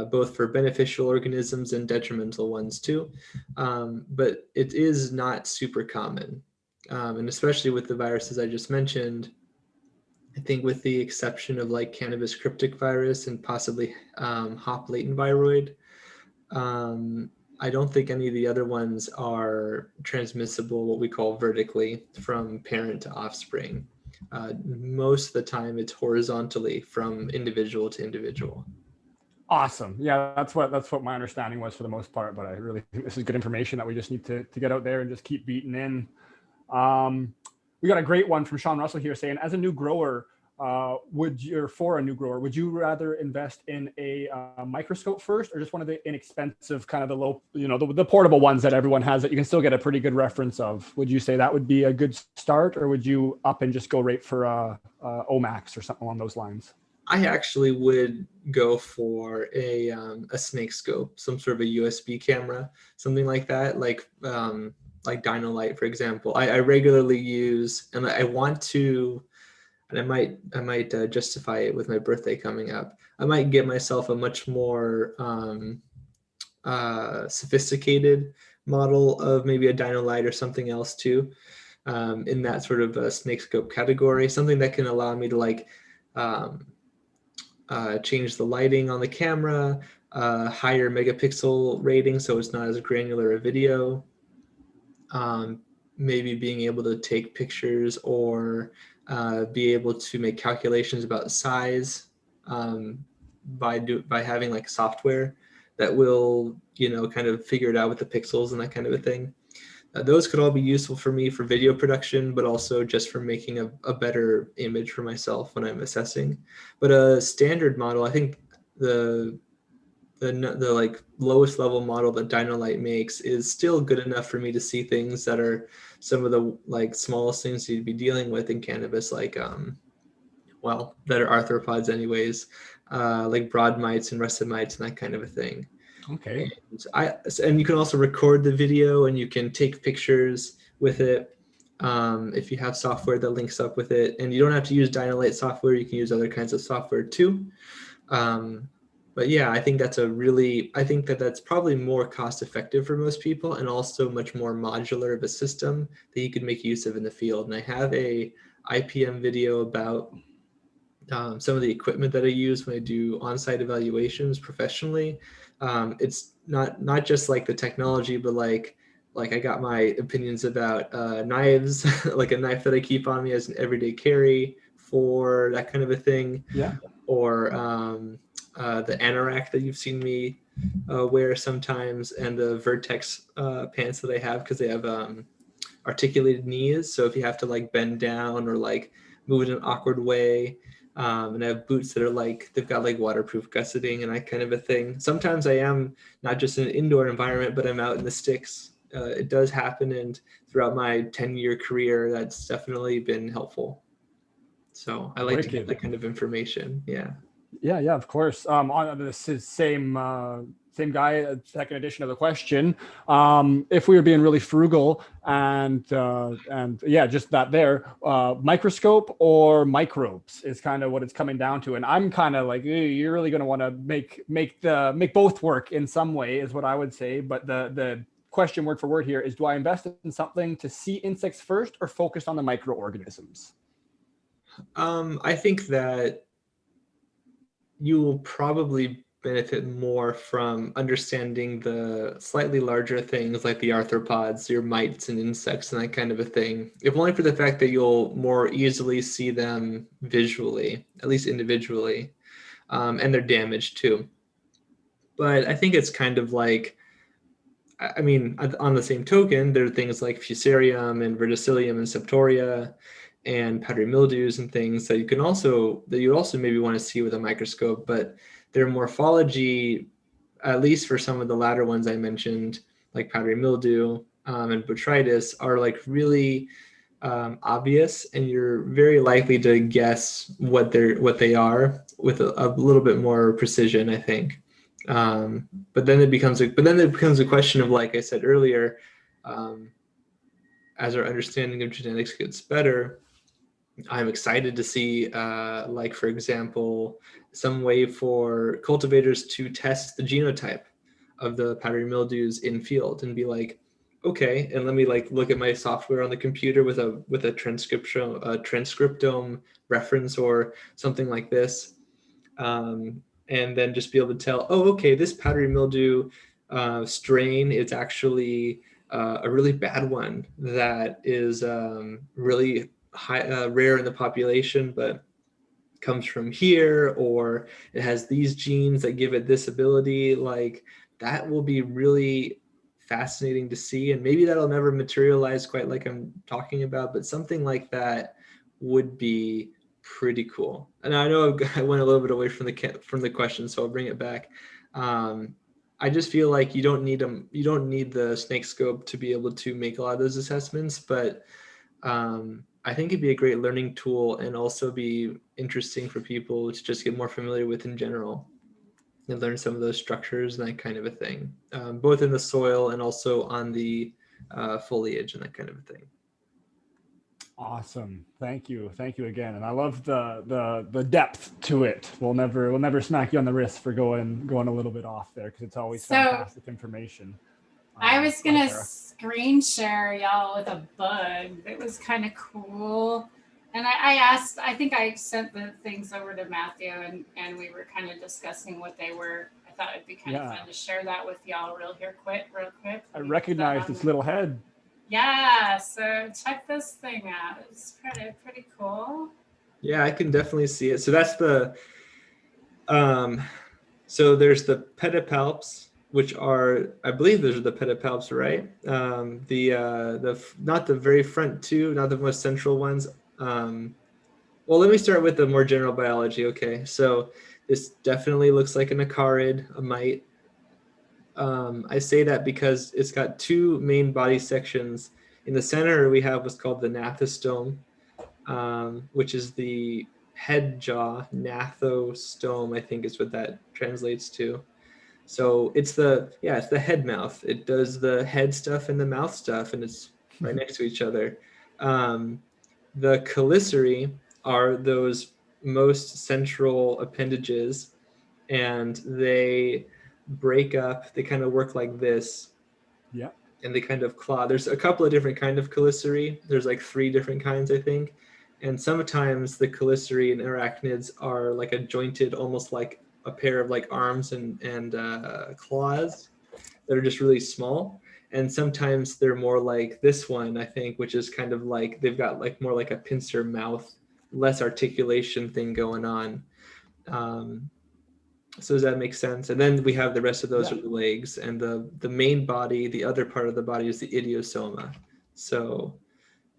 both for beneficial organisms and detrimental ones too. But it is not super common. And especially with the viruses I just mentioned, I think with the exception of like cannabis cryptic virus and possibly hop latent viroid, I don't think any of the other ones are transmissible, what we call vertically, from parent to offspring. Most of the time it's horizontally from individual to individual. Awesome. Yeah, that's what my understanding was for the most part, but I really think this is good information that we just need to get out there and just keep beating in. We got a great one from Sean Russell here saying, as a new grower, would you rather invest in a microscope first, or just one of the inexpensive kind of the low, the portable ones that everyone has that you can still get a pretty good reference of? Would you say that would be a good start, or would you up and just go right for Omax or something along those lines? I actually would go for a Snakescope, some sort of a USB camera, something like that, like Dynolite, for example. I regularly use, and I want to, and I might justify it with my birthday coming up. I might get myself a much more sophisticated model of maybe a Dynolite or something else too, in that sort of a Snakescope category, something that can allow me to change the lighting on the camera, higher megapixel rating so it's not as granular a video, maybe being able to take pictures or be able to make calculations about size by having like software that will kind of figure it out with the pixels and that kind of a thing. Those could all be useful for me for video production, but also just for making a better image for myself when I'm assessing. But a standard model, I think the like lowest level model that Dynolite makes is still good enough for me to see things that are some of the like smallest things you'd be dealing with in cannabis, like that are arthropods anyways, like broad mites and russet mites and that kind of a thing. Okay. And you can also record the video and you can take pictures with it if you have software that links up with it. And you don't have to use Dynolite software. You can use other kinds of software too. But yeah, I think that's that's probably more cost effective for most people, and also much more modular of a system that you could make use of in the field. And I have a IPM video about some of the equipment that I use when I do on-site evaluations professionally. It's not just like the technology, but like I got my opinions about knives, like a knife that I keep on me as an everyday carry for that kind of a thing, Yeah. or the anorak that you've seen me wear sometimes, and the Vertex pants that I have because they have articulated knees. So if you have to like bend down or like move in an awkward way, and I have boots that are like, they've got like waterproof gusseting and that kind of a thing. Sometimes I am not just in an indoor environment, but I'm out in the sticks. It does happen. And throughout my 10-year career, that's definitely been helpful. So I like to get Wicked. that kind of information. Yeah. Yeah, of course. On this is same guy, second edition of the question. If we were being really frugal and yeah, just that there, microscope or microbes is kind of what it's coming down to. And I'm kind of like, you're really going to want to make both work in some way, is what I would say. But the question word for word here is: do I invest in something to see insects first, or focus on the microorganisms? I think that you will probably benefit more from understanding the slightly larger things like the arthropods, your mites and insects and that kind of a thing, if only for the fact that you'll more easily see them visually, at least individually, and their damage too. But I think it's kind of like, I mean, on the same token, there are things like Fusarium and Verticillium and Septoria and powdery mildews and things that you also maybe want to see with a microscope, but their morphology, at least for some of the latter ones I mentioned, like powdery mildew and botrytis, are like really obvious, and you're very likely to guess what they are with a little bit more precision, I think. But then it becomes a question of, like I said earlier, as our understanding of genetics gets better, I'm excited to see, like, for example, some way for cultivators to test the genotype of the powdery mildews in field and be like, okay, and let me like look at my software on the computer with a transcriptome reference or something like this, and then just be able to tell, oh, okay, this powdery mildew strain is actually a really bad one that is really high, rare in the population, but comes from here, or it has these genes that give it this ability. Like, that will be really fascinating to see, and maybe that'll never materialize quite like I'm talking about, but something like that would be pretty cool. And I know I went a little bit away from the question, so I'll bring it back. I just feel like you don't need the snake scope to be able to make a lot of those assessments, but I think it'd be a great learning tool, and also be interesting for people to just get more familiar with in general and learn some of those structures and that kind of a thing, both in the soil and also on the foliage and that kind of a thing. Awesome. Thank you again. And I love the depth to it. We'll never smack you on the wrist for going a little bit off there, because it's always fantastic information. I was gonna screen share y'all with a bug. It was kind of cool. And I asked, I think I sent the things over to Matthew, and we were kind of discussing what they were. I thought it'd be kind of fun to share that with y'all real quick. I recognized its little head. Yeah, so check this thing out. It's pretty cool. Yeah, I can definitely see it. So that's the so there's the pedipalps, which are, I believe those are the pedipalps, right? The not the very front two, not the most central ones. Well, let me start with the more general biology. Okay, so this definitely looks like an acarid, a mite. I say that because it's got two main body sections. In the center, we have what's called the gnathostome, which is the head jaw. Gnathostome, I think, is what that translates to. So it's the head mouth. It does the head stuff and the mouth stuff, and it's right next to each other. The chelicerae are those most central appendages and they break up. They kind of work like this, Yeah. and they kind of claw. There's a couple of different kind of cheliceree. There's like 3 different kinds, I think. And sometimes the cheliceree in arachnids are like a jointed, almost like a pair of like arms and claws that are just really small. And sometimes they're more like this one, I think, which is kind of like they've got like more like a pincer mouth, less articulation thing going on. Um, so does that make sense? And then we have the rest of those Yeah. are the legs, and the main body, the other part of the body is the idiosoma. So,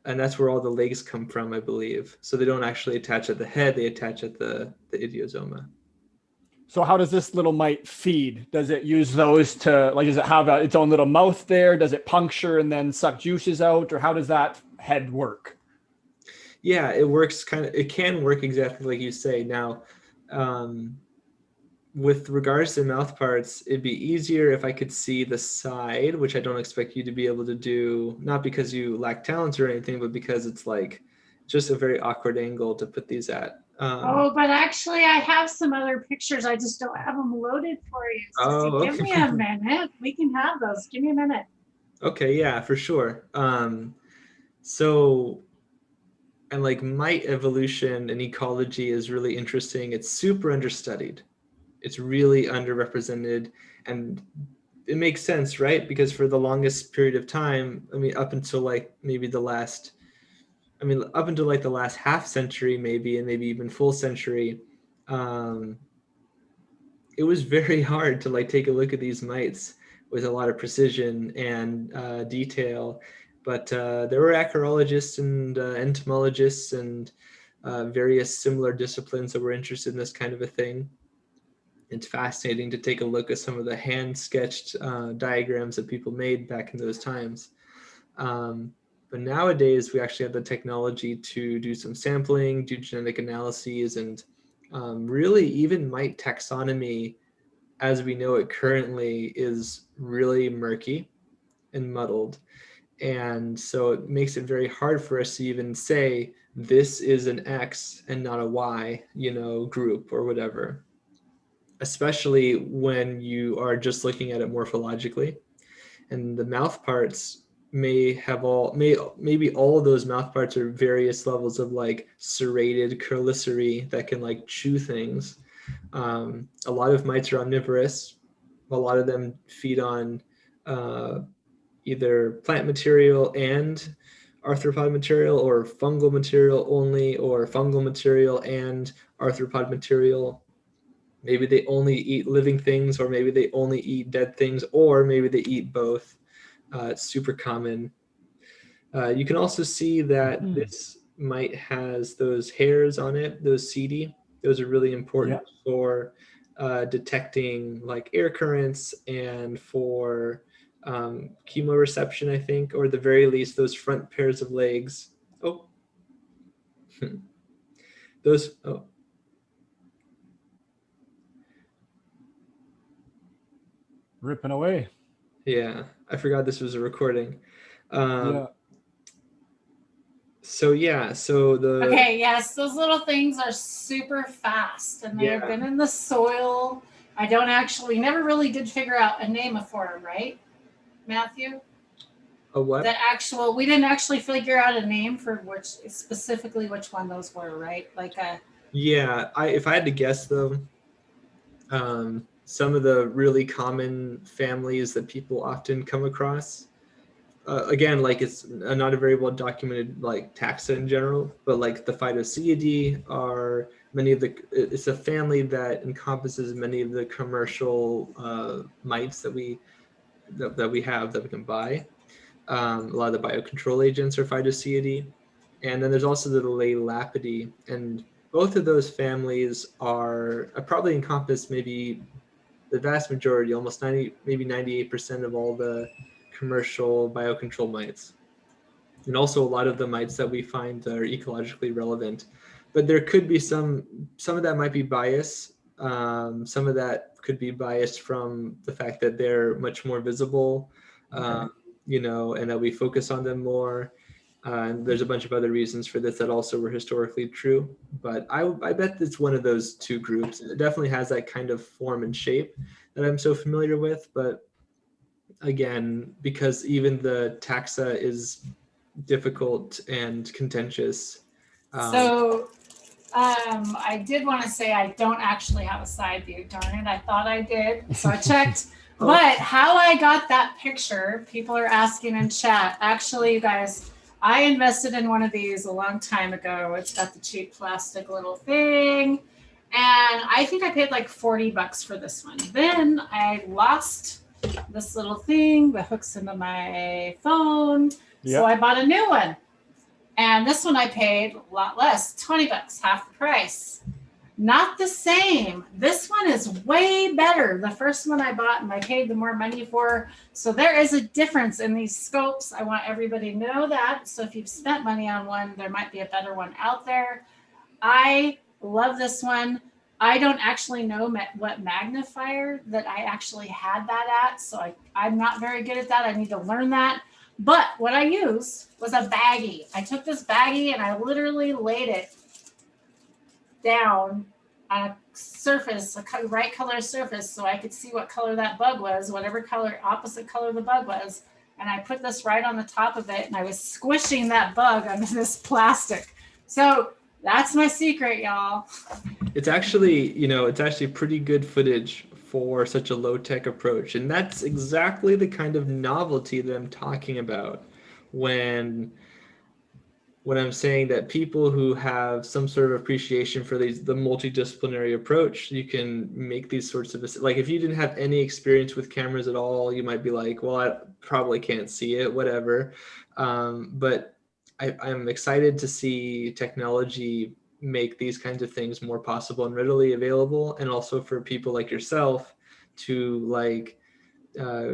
and that's where all the legs come from, I believe. So they don't actually attach at the head; they attach at the idiosoma. So how does this little mite feed? Does it use those to, like, does it have its own little mouth there? Does it puncture and then suck juices out? Or how does that head work? Yeah, it works it can work exactly like you say. Now, with regards to mouth parts, it'd be easier if I could see the side, which I don't expect you to be able to do, not because you lack talent or anything, but because it's like just a very awkward angle to put these at. Oh, but actually, I have some other pictures. I just don't have them loaded for you. So Oh, give me a minute. We can have those. Give me a minute. Okay, yeah, for sure. So, and like mite evolution and ecology is really interesting. It's super understudied. It's really underrepresented, and it makes sense, right? Because for the longest period of time, I mean, up until like maybe the last, I mean, up until like the last half century, maybe, and maybe even full century, um, it was very hard to like take a look at these mites with a lot of precision and detail. But there were archaeologists and entomologists and various similar disciplines that were interested in this kind of a thing. It's fascinating to take a look at some of the hand sketched diagrams that people made back in those times. But nowadays, we actually have the technology to do some sampling, do genetic analyses, and really even mite taxonomy as we know it currently is really murky and muddled. And so it makes it very hard for us to even say this is an X and not a Y, group or whatever, especially when you are just looking at it morphologically. And the mouth parts maybe all of those mouth parts are various levels of like serrated cheliceree that can like chew things. A lot of mites are omnivorous. A lot of them feed on uh, either plant material and arthropod material, or fungal material only, or fungal material and arthropod material. Maybe they only eat living things, or maybe they only eat dead things, or maybe they eat both. It's super common. You can also see that this mite has those hairs on it, those setae. Those are really important for detecting like air currents and for chemoreception, I think, or at the very least, those front pairs of legs. Oh, those. Oh, Ripping away. yeah. I forgot this was a recording. Um, Yeah. So yeah, so the Okay, yes, those little things are super fast and they have been in the soil. I don't actually, never really did figure out a name for them, right, Matthew? a what? We didn't actually figure out a name for specifically which one those were, right? Yeah, if I had to guess though, some of the really common families that people often come across, again, like it's not a very well documented like taxa in general, but like the Phytoseidae are it's a family that encompasses many of the commercial mites that we have that we can buy. A lot of the biocontrol agents are Phytoseidae. And then there's also the Lapidae, and both of those families are probably encompass maybe the vast majority, almost 90, maybe 98% of all the commercial biocontrol mites. And also a lot of the mites that we find that are ecologically relevant. But there could be some of that might be bias. Some of that could be biased from the fact that they're much more visible, and that we focus on them more. And there's a bunch of other reasons for this that also were historically true. But I bet it's one of those two groups. It definitely has that kind of form and shape that I'm so familiar with. But again, because even the taxa is difficult and contentious. So I did want to say I don't actually have a side view. Darn it, I thought I did. So I checked. Oh. But how I got that picture, people are asking in chat. Actually, you guys, I invested in one of these a long time ago. It's got the cheap plastic little thing. And I think I paid like $40 for this one. Then I lost this little thing that hooks into my phone. Yep. So I bought a new one. And this one I paid a lot less, $20, half the price. Not the same. This one is way better. The first one I bought and I paid the more money for. So there is a difference in these scopes. I want everybody to know that. So if you've spent money on one, there might be a better one out there. I love this one. I don't actually know what magnifier that I actually had that at. So I'm not very good at that. I need to learn that. But what I used was a baggie. I took this baggie and I literally laid it down on a surface, a right color surface, so I could see what color that bug was, whatever color, opposite color the bug was. And I put this right on the top of it and I was squishing that bug under this plastic. So that's my secret, y'all. It's actually, it's actually pretty good footage for such a low-tech approach. And that's exactly the kind of novelty that I'm talking about when I'm saying that people who have some sort of appreciation for the multidisciplinary approach, you can make these sorts of, like if you didn't have any experience with cameras at all, you might be like, well, I probably can't see it, whatever. But I'm excited to see technology make these kinds of things more possible and readily available, and also for people like yourself to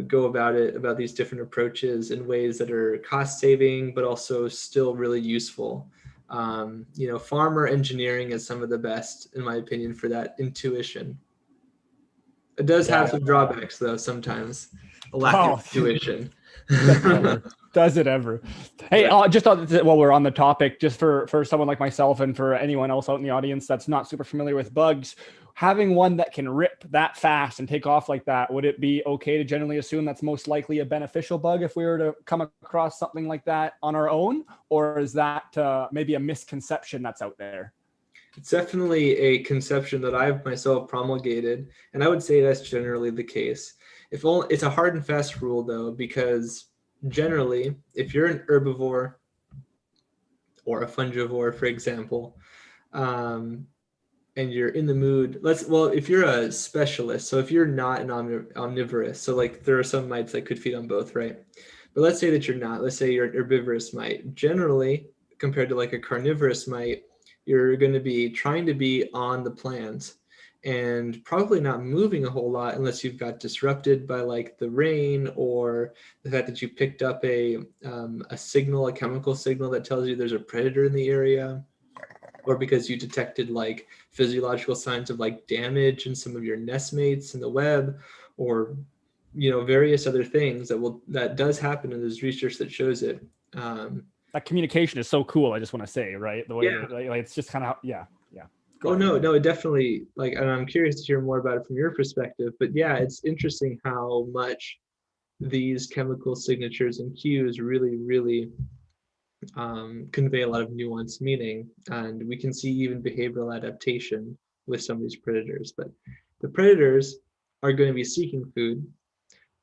go about these different approaches in ways that are cost saving but also still really useful. Farmer engineering is some of the best, in my opinion, for that intuition. It does have some drawbacks though, sometimes a lack of intuition. Does it ever? Hey, just while we're on the topic, just for someone like myself and for anyone else out in the audience that's not super familiar with bugs, having one that can rip that fast and take off like that, would it be okay to generally assume that's most likely a beneficial bug if we were to come across something like that on our own? Or is that maybe a misconception that's out there? It's definitely a conception that I've myself promulgated, and I would say that's generally the case. It's a hard and fast rule though, because generally, if you're an herbivore or a fungivore, for example, and you're in the mood, if you're a specialist, so if you're not an omnivorous, so like there are some mites that could feed on both, right? But let's say that you're not, let's say you're an herbivorous mite. Generally, compared to like a carnivorous mite, you're going to be trying to be on the plant and probably not moving a whole lot unless you've got disrupted by like the rain or the fact that you picked up a signal, a chemical signal that tells you there's a predator in the area, or because you detected like physiological signs of like damage in some of your nestmates in the web, or various other things that does happen, and there's research that shows it. That communication is so cool. I just want to say, right? The way it's just kind of, yeah. No, it definitely, and I'm curious to hear more about it from your perspective, but yeah, it's interesting how much these chemical signatures and cues really, really convey a lot of nuanced meaning, and we can see even behavioral adaptation with some of these predators. But the predators are going to be seeking food.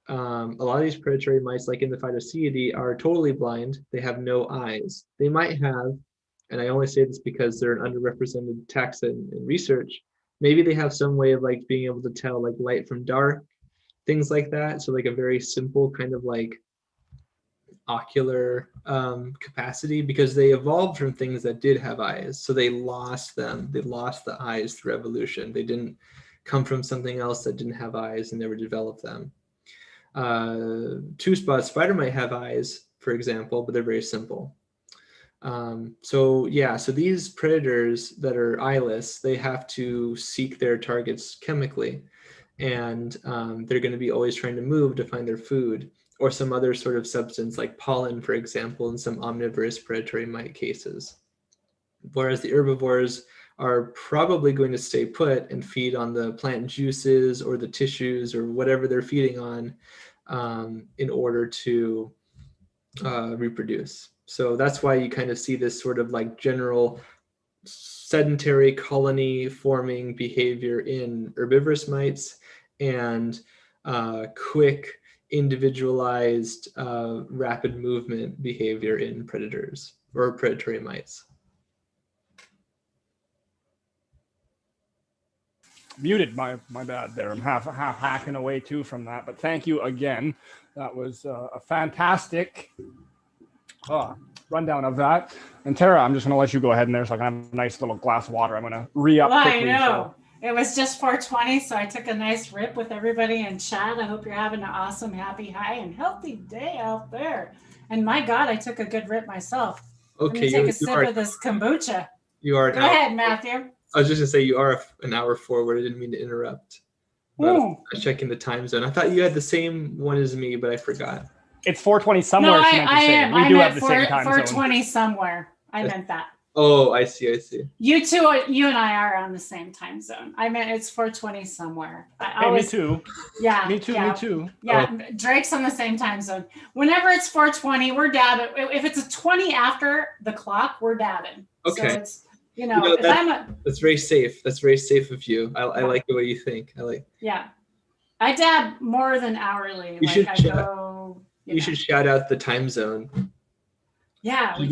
A lot of these predatory mice, like in the Phytociidae, are totally blind. They have no eyes. They might have, and I only say this because they're an underrepresented taxa in research, maybe they have some way of like being able to tell like light from dark, things like that. So like a very simple kind of like ocular capacity, because they evolved from things that did have eyes. So they lost them. They lost the eyes through evolution. They didn't come from something else that didn't have eyes and never developed them. Two-spot spider might have eyes, for example, but they're very simple. So these predators that are eyeless, they have to seek their targets chemically, and they're going to be always trying to move to find their food. or some other sort of substance like pollen, for example, in some omnivorous predatory mite cases. Whereas the herbivores are probably going to stay put and feed on the plant juices or the tissues or whatever they're feeding on in order to reproduce. So that's why you kind of see this sort of like general sedentary colony forming behavior in herbivorous mites and quick individualized rapid movement behavior in predators or predatory mites. Muted, my bad there. I'm half hacking away too from that, but thank you again. That was a fantastic rundown of that. And Tara, I'm just going to let you go ahead in there so I can have a nice little glass of water. I'm going to re-up quickly. I know. It was just 4:20, so I took a nice rip with everybody in chat. I hope you're having an awesome, happy, high, and healthy day out there. And my God, I took a good rip myself. Okay, Let me take a sip of this kombucha. You are. Go ahead, Matthew. I was just going to say you are an hour forward. I didn't mean to interrupt. But I was checking the time zone. I thought you had the same one as me, but I forgot. It's 4:20 somewhere. No, I am. We do have the same time zone. 4:20 somewhere. I meant that. Oh, I see. You two, you and I are on the same time zone. I meant it's 4:20 somewhere. Me too. Yeah. Me too. Yeah, Oh. Drake's on the same time zone. Whenever it's 4:20, we're dabbing. If it's a 20 after the clock, we're dabbing. Okay. So it's, if that's very safe. That's very safe of you. I like the way you think. Yeah. I dab more than hourly. You should shout out the time zone. Yeah. You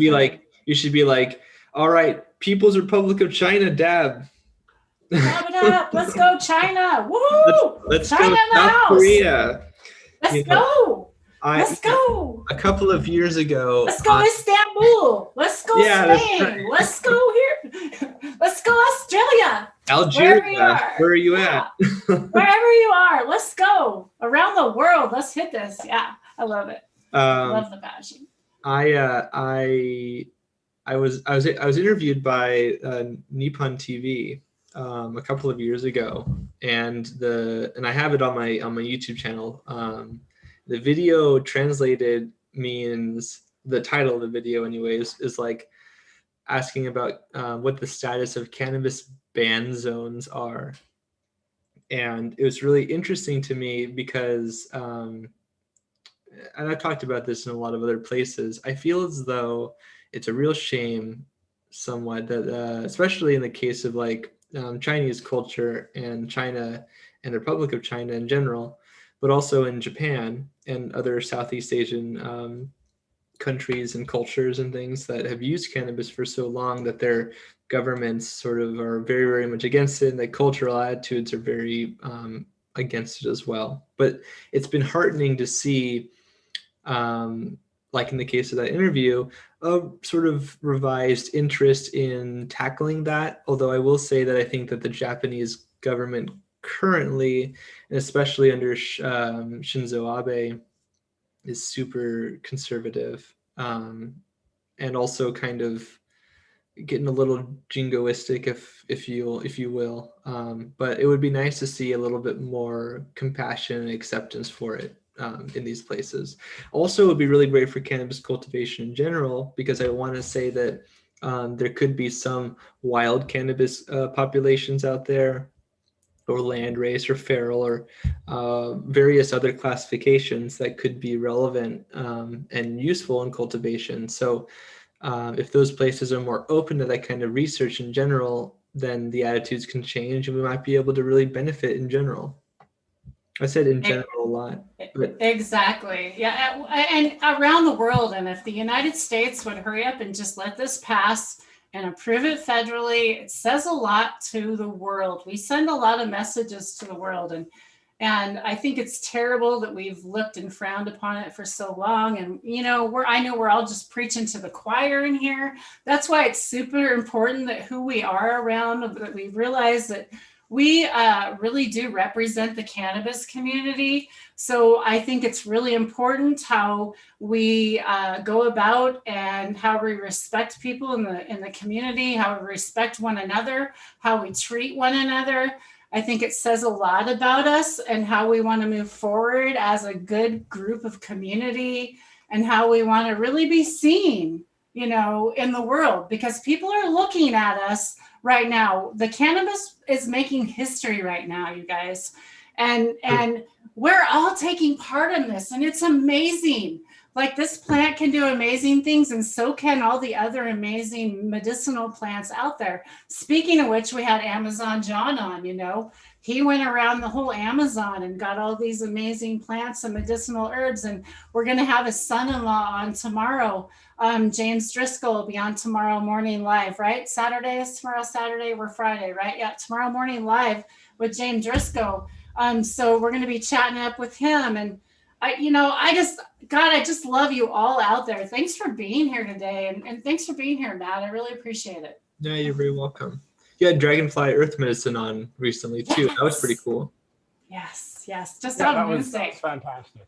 should be like, all right, People's Republic of China, dab. Dab it up. Let's go, China. Woo! Let's China go, in the South house. Korea. Let's go. Let's go. A couple of years ago. Let's go Istanbul. Let's go Spain. Right. Let's go here. Let's go Australia. Algeria. Where are you at? Wherever you are. Let's go. Around the world. Let's hit this. Yeah. I love it. I love the passion. I was interviewed by Nippon TV a couple of years ago, and I have it on my YouTube channel. The video translated means, the title of the video anyways is like asking about what the status of cannabis ban zones are, and it was really interesting to me because and I've talked about this in a lot of other places. I feel as though it's a real shame somewhat that, especially in the case of like Chinese culture and China and the Republic of China in general, but also in Japan and other Southeast Asian countries and cultures and things that have used cannabis for so long, that their governments sort of are very, very much against it, and the cultural attitudes are very against it as well. But it's been heartening to see, like in the case of that interview, a sort of revised interest in tackling that. Although I will say that I think that the Japanese government currently, and especially under Shinzo Abe, is super conservative, and also kind of getting a little jingoistic, if you will. But it would be nice to see a little bit more compassion and acceptance for it in these places. Also, it would be really great for cannabis cultivation in general, because I want to say that there could be some wild cannabis populations out there, or landrace or feral, or various other classifications that could be relevant and useful in cultivation. So if those places are more open to that kind of research in general, then the attitudes can change and we might be able to really benefit in general. I said in general a lot. But... Exactly. Yeah. And around the world. And if the United States would hurry up and just let this pass and approve it federally, it says a lot to the world. We send a lot of messages to the world. And I think it's terrible that we've looked and frowned upon it for so long. And, I know we're all just preaching to the choir in here. That's why it's super important that who we are around, that we realize that we really do represent the cannabis community. So I think it's really important how we go about and how we respect people in the community, how we respect one another, how we treat one another. I think it says a lot about us and how we want to move forward as a good group of community and how we want to really be seen, you know, in the world, because people are looking at us right now. The cannabis is making history right now, you guys. And we're all taking part in this, and it's amazing. Like, this plant can do amazing things, and so can all the other amazing medicinal plants out there. Speaking of which, we had Amazon John on, you know. He went around the whole Amazon and got all these amazing plants and medicinal herbs. And we're going to have his son-in-law on tomorrow. James Driscoll will be on tomorrow morning live, right? Saturday is tomorrow, Saturday, we're Friday, right? Yeah, tomorrow morning live with James Driscoll. So we're going to be chatting up with him. And I just love you all out there. Thanks for being here today. And thanks for being here, Matt. I really appreciate it. Yeah, you're very welcome. You had Dragonfly Earth Medicine on recently too. Yes. That was pretty cool. Yes. Just on Wednesday. That was fantastic.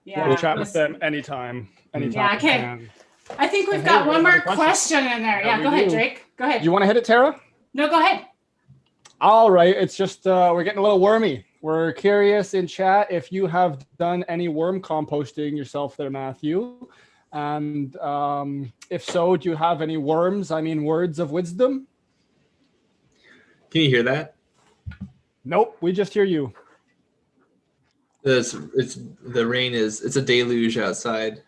Yeah. We'll chat with them anytime. Yeah, okay. I think we've got one more question in there. Yeah, go ahead, Drake. Go ahead. You want to hit it, Tara? No, go ahead. All right. It's just we're getting a little wormy. We're curious in chat if you have done any worm composting yourself there, Matthew. And if so, do you have any words of wisdom? Can you hear that? Nope, we just hear you. It's the rain is, it's a deluge outside.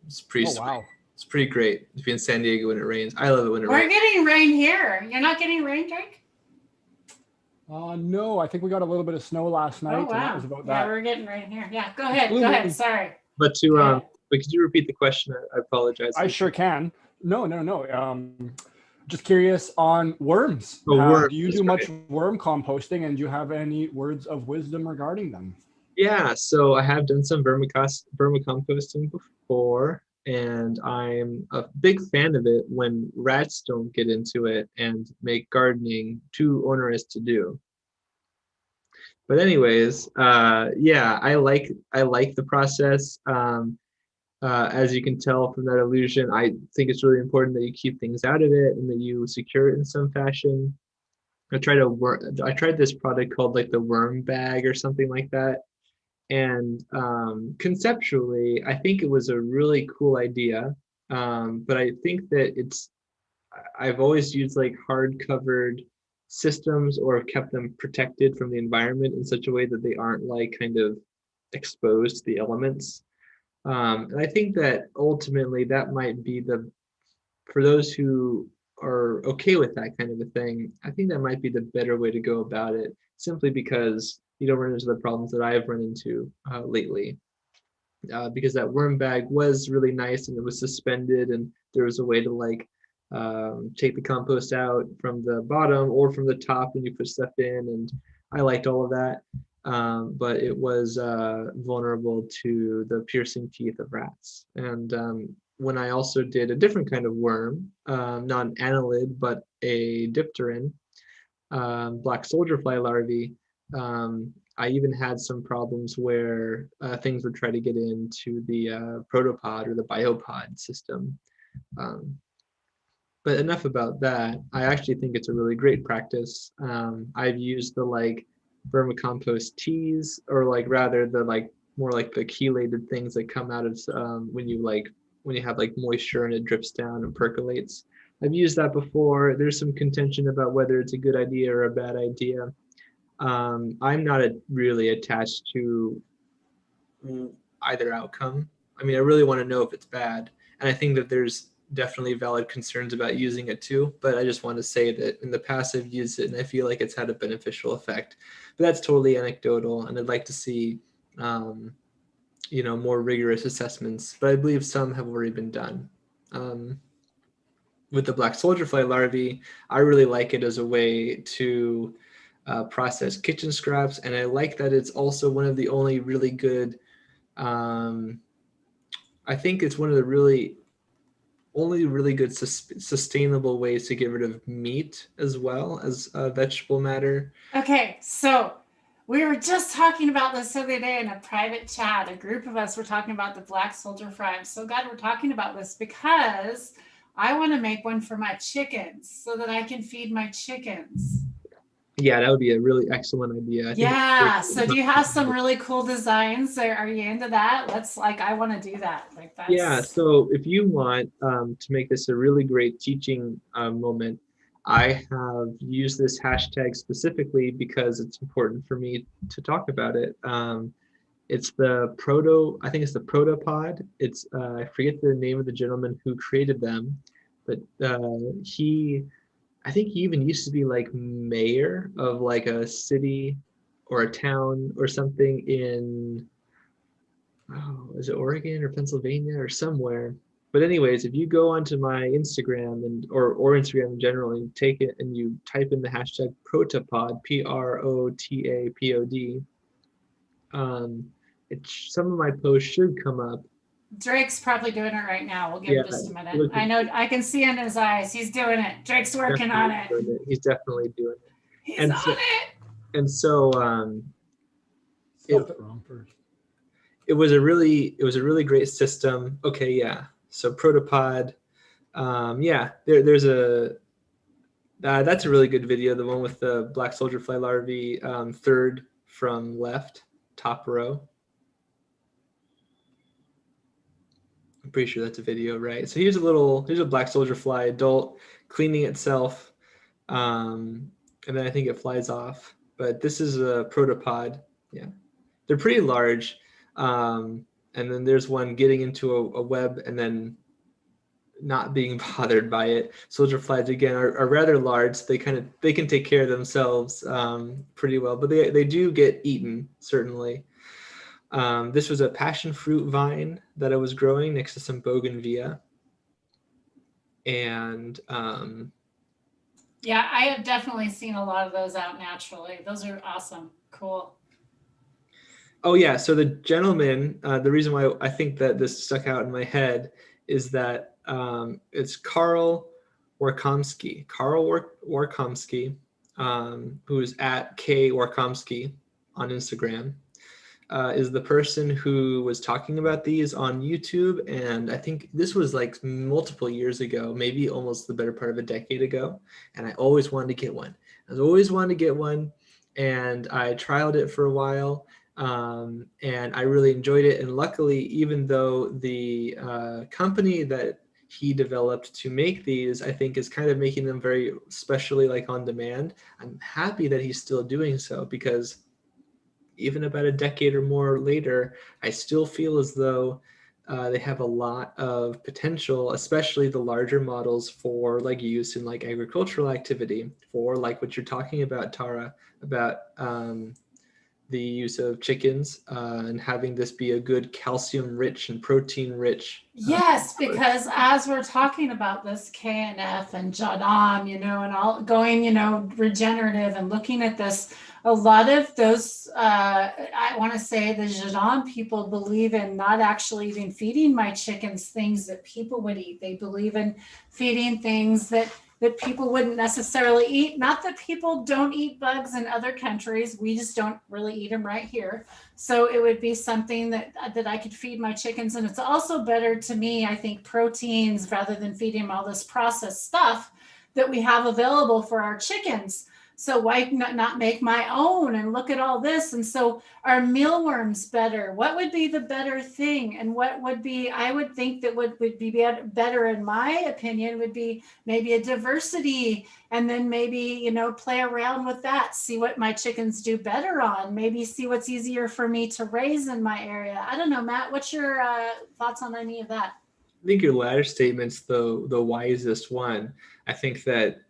It's pretty sweet. Wow. It's pretty great to be in San Diego when it rains. I love it when it rains. We're getting rain here. You're not getting rain, Drake? No, I think we got a little bit of snow last night. Oh, wow. And that was about that. Yeah, we're getting rain here. Yeah, go ahead. Sorry. But could you repeat the question? I apologize. I sure can. No. Just curious on worms. Worms, do you do much worm composting, and do you have any words of wisdom regarding them? Yeah, so I have done some vermicomposting before, and I'm a big fan of it when rats don't get into it and make gardening too onerous to do. But anyways, yeah, I like the process. As you can tell from that illusion, I think it's really important that you keep things out of it and that you secure it in some fashion. I tried this product called like the worm bag or something like that. And conceptually, I think it was a really cool idea. But I think that I've always used like hard covered systems or kept them protected from the environment in such a way that they aren't like kind of exposed to the elements. And I think that ultimately that might be for those who are okay with that kind of a thing, I think that might be the better way to go about it, simply because you don't run into the problems that I've run into lately. Because that worm bag was really nice and it was suspended, and there was a way to like take the compost out from the bottom or from the top when you put stuff in, and I liked all of that. But it was vulnerable to the piercing teeth of rats. And when I also did a different kind of worm, not an annelid, but a dipteran, black soldier fly larvae, I even had some problems where things would try to get into the protopod or the biopod system. But enough about that. I actually think it's a really great practice. I've used the like vermicompost teas, or like rather the like more like the chelated things that come out of when you have like moisture and it drips down and percolates. I've used that before. There's some contention about whether it's a good idea or a bad idea. I'm not really attached to either outcome. I mean, I really want to know if it's bad, and I think that there's definitely valid concerns about using it too, but I just want to say that in the past I've used it and I feel like it's had a beneficial effect. But that's totally anecdotal, and I'd like to see more rigorous assessments, but I believe some have already been done. With the black soldier fly larvae, I really like it as a way to process kitchen scraps, and I like that it's also one of the only really good, I think it's one of the only really good sustainable ways to get rid of meat as well as vegetable matter. Okay, so we were just talking about this the other day in a private chat. A group of us were talking about the black soldier fly. I'm so glad we're talking about this, because I want to make one for my chickens so that I can feed my chickens. Yeah, that would be a really excellent idea. I think Yeah. So do you have some really cool designs? Are you into that? I want to do that. Like yeah, that's, so if you want to make this a really great teaching moment, I have used this hashtag specifically because it's important for me to talk about it. It's I think it's the protopod. I forget the name of the gentleman who created them, but I think he even used to be like mayor of like a city or a town or something in, oh, is it Oregon or Pennsylvania or somewhere? But anyways, if you go onto my Instagram or Instagram in general and you take it and you type in the hashtag protopod, protapod, some of my posts should come up. Drake's probably doing it right now. We'll give Yeah, him just a minute. look, I know, I can see in his eyes. He's doing it. Drake's working on it. He's definitely doing it. He's And on so, it. and so Spelled it wrong first. it was a really great system. Okay, yeah. So protopod, yeah. There's a that's a really good video. The one with the black soldier fly larvae, third from left, top row. I'm pretty sure that's a video, right? So here's a black soldier fly adult cleaning itself, and then I think it flies off. But this is a protopod. Yeah, they're pretty large. And then there's one getting into a web and then not being bothered by it. Soldier flies again are rather large. So they can take care of themselves pretty well, but they do get eaten certainly. This was a passion fruit vine that I was growing next to some bougainvillea, and Yeah, I have definitely seen a lot of those out naturally. Those are awesome. Cool. oh yeah, so the gentleman, the reason why I think that this stuck out in my head is that it's Karl Warkomsky. Warkomsky, who is at K Warkomsky on Instagram, is the person who was talking about these on YouTube. And I think this was like multiple years ago, maybe almost the better part of a decade ago. And I always wanted to get one. And I trialed it for a while. And I really enjoyed it. And luckily, even though the company that he developed to make these, I think, is kind of making them very specially like on demand, I'm happy that he's still doing so, because even about a decade or more later, I still feel as though they have a lot of potential, especially the larger models for like use in like agricultural activity, for like what you're talking about, Tara, about the use of chickens and having this be a good calcium rich and protein rich. Yes, because as we're talking about this KNF and Jadam, and all going, regenerative and looking at this, a lot of those, I want to say the Jadam people believe in not actually even feeding my chickens things that people would eat. They believe in feeding things that people wouldn't necessarily eat. Not that people don't eat bugs in other countries. We just don't really eat them right here. So it would be something that I could feed my chickens. And it's also better to me, I think, proteins rather than feeding them all this processed stuff that we have available for our chickens. So why not make my own and look at all this? And so are mealworms better? What would be the better thing? And what would be, I would think that would be better, in my opinion, would be maybe a diversity, and then maybe, play around with that, see what my chickens do better on, maybe see what's easier for me to raise in my area. I don't know, Matt, what's your thoughts on any of that? I think your latter statement's the wisest one. I think that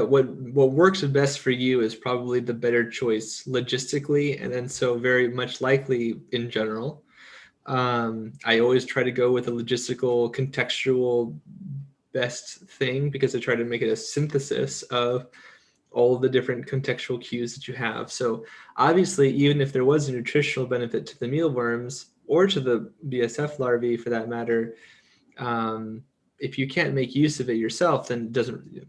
what works best for you is probably the better choice logistically, and then so very much likely in general. I always try to go with a logistical, contextual best thing, because I try to make it a synthesis of all the different contextual cues that you have. So obviously, even if there was a nutritional benefit to the mealworms or to the BSF larvae for that matter, if you can't make use of it yourself, then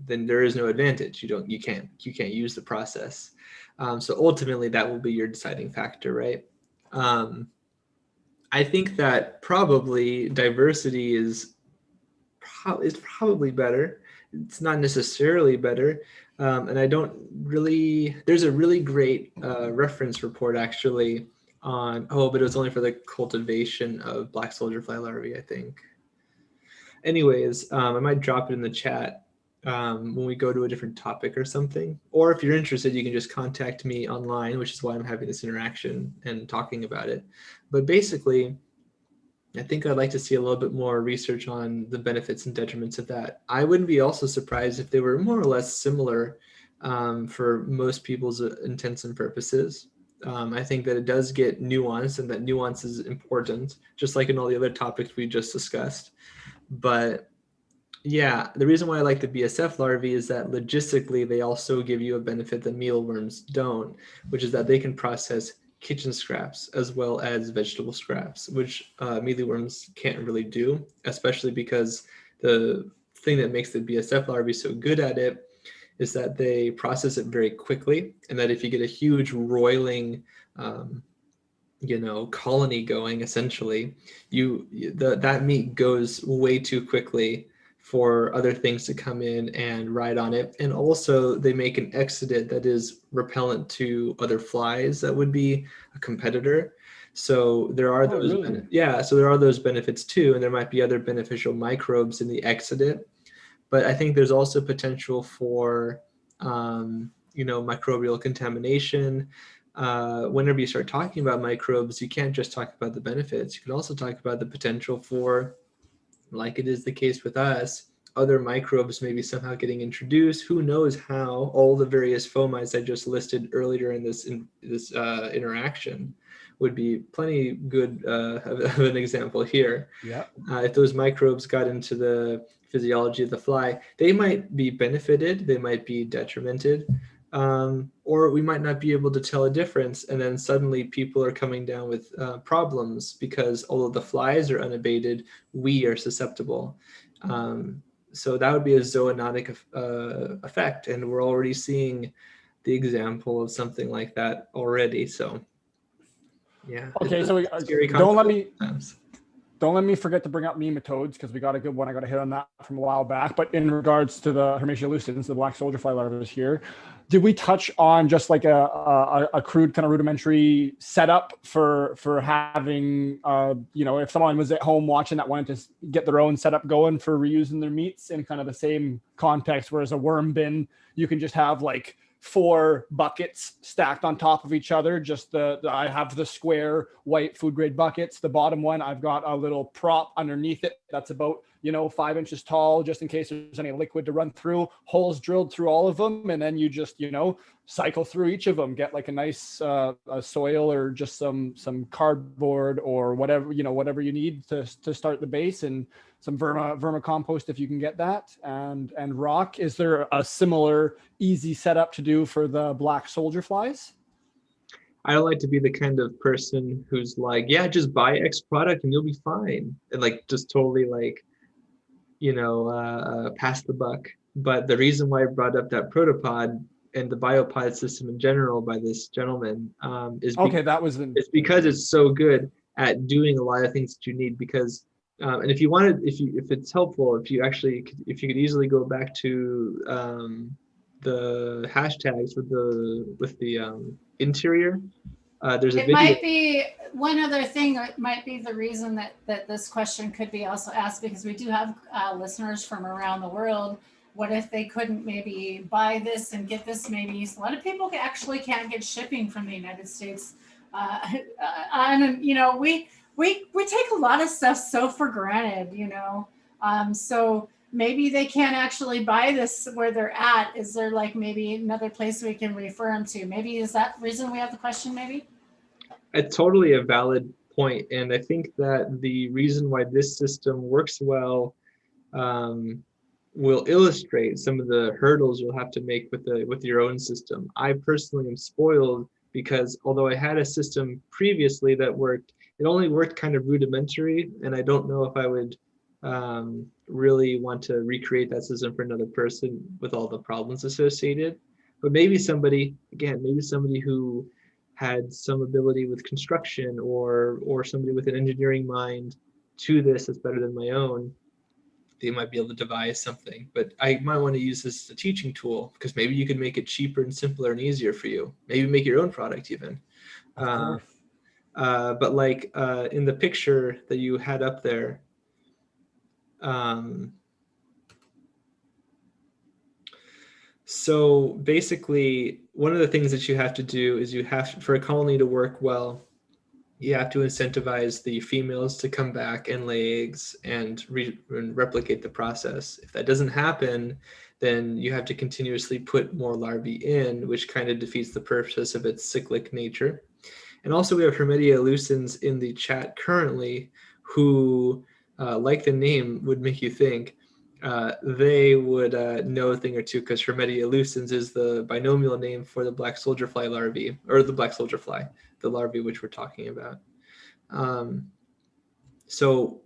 there is no advantage. You can't use the process. So ultimately, that will be your deciding factor, right? I think that probably diversity is probably better. it's not necessarily better. And I don't really, there's a really great reference report actually on, but it was only for the cultivation of black soldier fly larvae, I think. Anyways, I might drop it in the chat when we go to a different topic or something. Or if you're interested, you can just contact me online, which is why I'm having this interaction and talking about it. But basically, I think I'd like to see a little bit more research on the benefits and detriments of that. I wouldn't be also surprised if they were more or less similar for most people's intents and purposes. I think that it does get nuanced, and that nuance is important, just like in all the other topics we just discussed. But yeah, the reason why I like the BSF larvae is that logistically they also give you a benefit that mealworms don't, which is that they can process kitchen scraps as well as vegetable scraps, which mealyworms can't really do, especially because the thing that makes the BSF larvae so good at it is that they process it very quickly, and that if you get a huge roiling colony going, essentially, that meat goes way too quickly for other things to come in and ride on it. And also they make an exudate that is repellent to other flies that would be a competitor. So there are those, really? so there are those benefits too. And there might be other beneficial microbes in the exudate, but I think there's also potential for, microbial contamination. Whenever you start talking about microbes, you can't just talk about the benefits. You can also talk about the potential for, like it is the case with us, other microbes maybe somehow getting introduced. Who knows how all the various fomites I just listed earlier in this interaction would be plenty good of an example here. Yeah. If those microbes got into the physiology of the fly, they might be benefited, they might be detrimented, or we might not be able to tell a difference. And then suddenly people are coming down with problems because although the flies are unabated, we are susceptible. So that would be a zoonotic effect. And we're already seeing the example of something like that already. So yeah. Okay, so don't let me forget to bring up nematodes, because we got a good one. I got a hit on that from a while back. But in regards to the Hermetia lucens, the black soldier fly larvae here, did we touch on just like a crude kind of rudimentary setup for having, if someone was at home watching that wanted to get their own setup going for reusing their meats in kind of the same context, whereas a worm bin, you can just have like 4 buckets stacked on top of each other. Just I have the square white food grade buckets. The bottom one, I've got a little prop underneath it that's about 5 inches tall, just in case there's any liquid to run through. Holes drilled through all of them, and then you just cycle through each of them. Get like a nice a soil or just some cardboard or whatever whatever you need to start the base, and some vermicompost if you can get that, and rock. Is there a similar easy setup to do for the black soldier flies? I don't like to be the kind of person who's like, yeah, just buy X product and you'll be fine, and like just totally like pass the buck. But the reason why I brought up that protopod and the biopod system in general by this gentleman is because it's so good at doing a lot of things that you need. Because and if it's helpful, if you could easily go back to the hashtags with the interior. There's a video. Might be one other thing. It might be the reason that this question could be also asked, because we do have listeners from around the world. What if they couldn't maybe buy this and get this? Maybe a lot of people actually can't get shipping from the United States. And we take a lot of stuff so for granted, so maybe they can't actually buy this where they're at. Is there like maybe another place we can refer them to? Maybe is that the reason we have the question? Maybe it's totally a valid point, and I think that the reason why this system works well will illustrate some of the hurdles you'll have to make with your own system. I personally am spoiled because although I had a system previously that worked, it only worked kind of rudimentary, and I don't know if I would really want to recreate that system for another person with all the problems associated. But maybe somebody who had some ability with construction or somebody with an engineering mind to this that's better than my own they might be able to devise something. But I might want to use this as a teaching tool because maybe you could make it cheaper and simpler and easier for you. Maybe make your own product even. Of course. But like in the picture that you had up there, so basically one of the things that you have to do is you have, for a colony to work well, you have to incentivize the females to come back and lay eggs and replicate the process. If that doesn't happen, then you have to continuously put more larvae in, which kind of defeats the purpose of its cyclic nature. And also we have Hermetia lucens in the chat currently who, like the name would make you think, they would know a thing or two, because Hermetia lucens is the binomial name for the black soldier fly larvae, or the black soldier fly, the larvae which we're talking about. So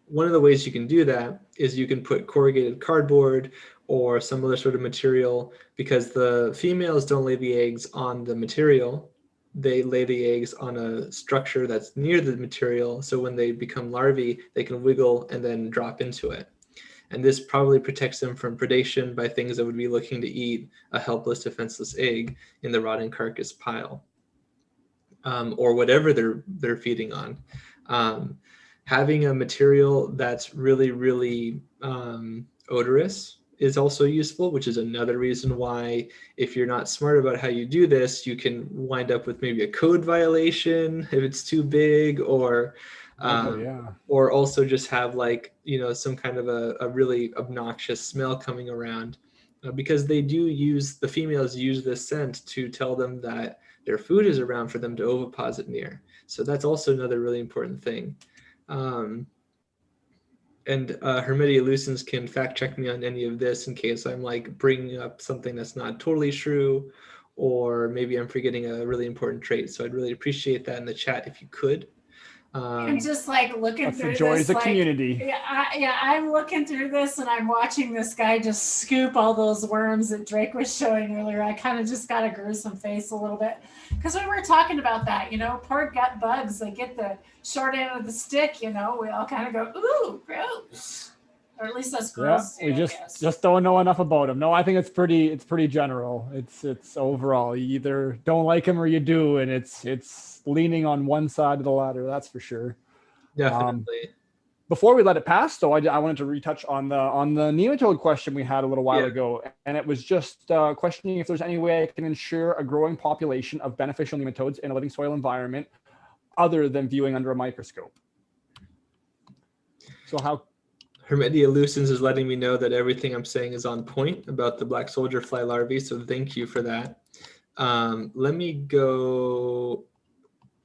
one of the ways you can do that is you can put corrugated cardboard or some other sort of material, because the females don't lay the eggs on the material. They lay the eggs on a structure that's near the material. So when they become larvae, they can wiggle and then drop into it. And this probably protects them from predation by things that would be looking to eat a helpless, defenseless egg in the rotting carcass pile, or whatever they're feeding on. Having a material that's really, really odorous is also useful, which is another reason why, if you're not smart about how you do this, you can wind up with maybe a code violation if it's too big, or or also just have like, you know, some kind of a really obnoxious smell coming around, because they do use, the females use this scent to tell them that their food is around for them to oviposit near. So that's also another really important thing. And Hermetia lucens can fact check me on any of this in case I'm like bringing up something that's not totally true, or maybe I'm forgetting a really important trait. So I'd really appreciate that in the chat if you could. I'm just like looking through this. That's the joy of the like, community. Yeah, I'm looking through this and I'm watching this guy just scoop all those worms that Drake was showing earlier. I kind of just got a gruesome face a little bit, because we were talking about that, you know, poor gut bugs, they get the short end of the stick, you know, we all kind of go, ooh, gross. Or at least us girls. Yeah, we just don't know enough about them. No, I think it's pretty general. It's overall, you either don't like them or you do, and it's leaning on one side of the ladder. That's for sure. Definitely. Before we let it pass, though, I wanted to retouch on the nematode question we had a little while ago, and it was just questioning if there's any way I can ensure a growing population of beneficial nematodes in a living soil environment other than viewing under a microscope. So how? Hermetia lucens is letting me know that everything I'm saying is on point about the black soldier fly larvae, so thank you for that. Let me go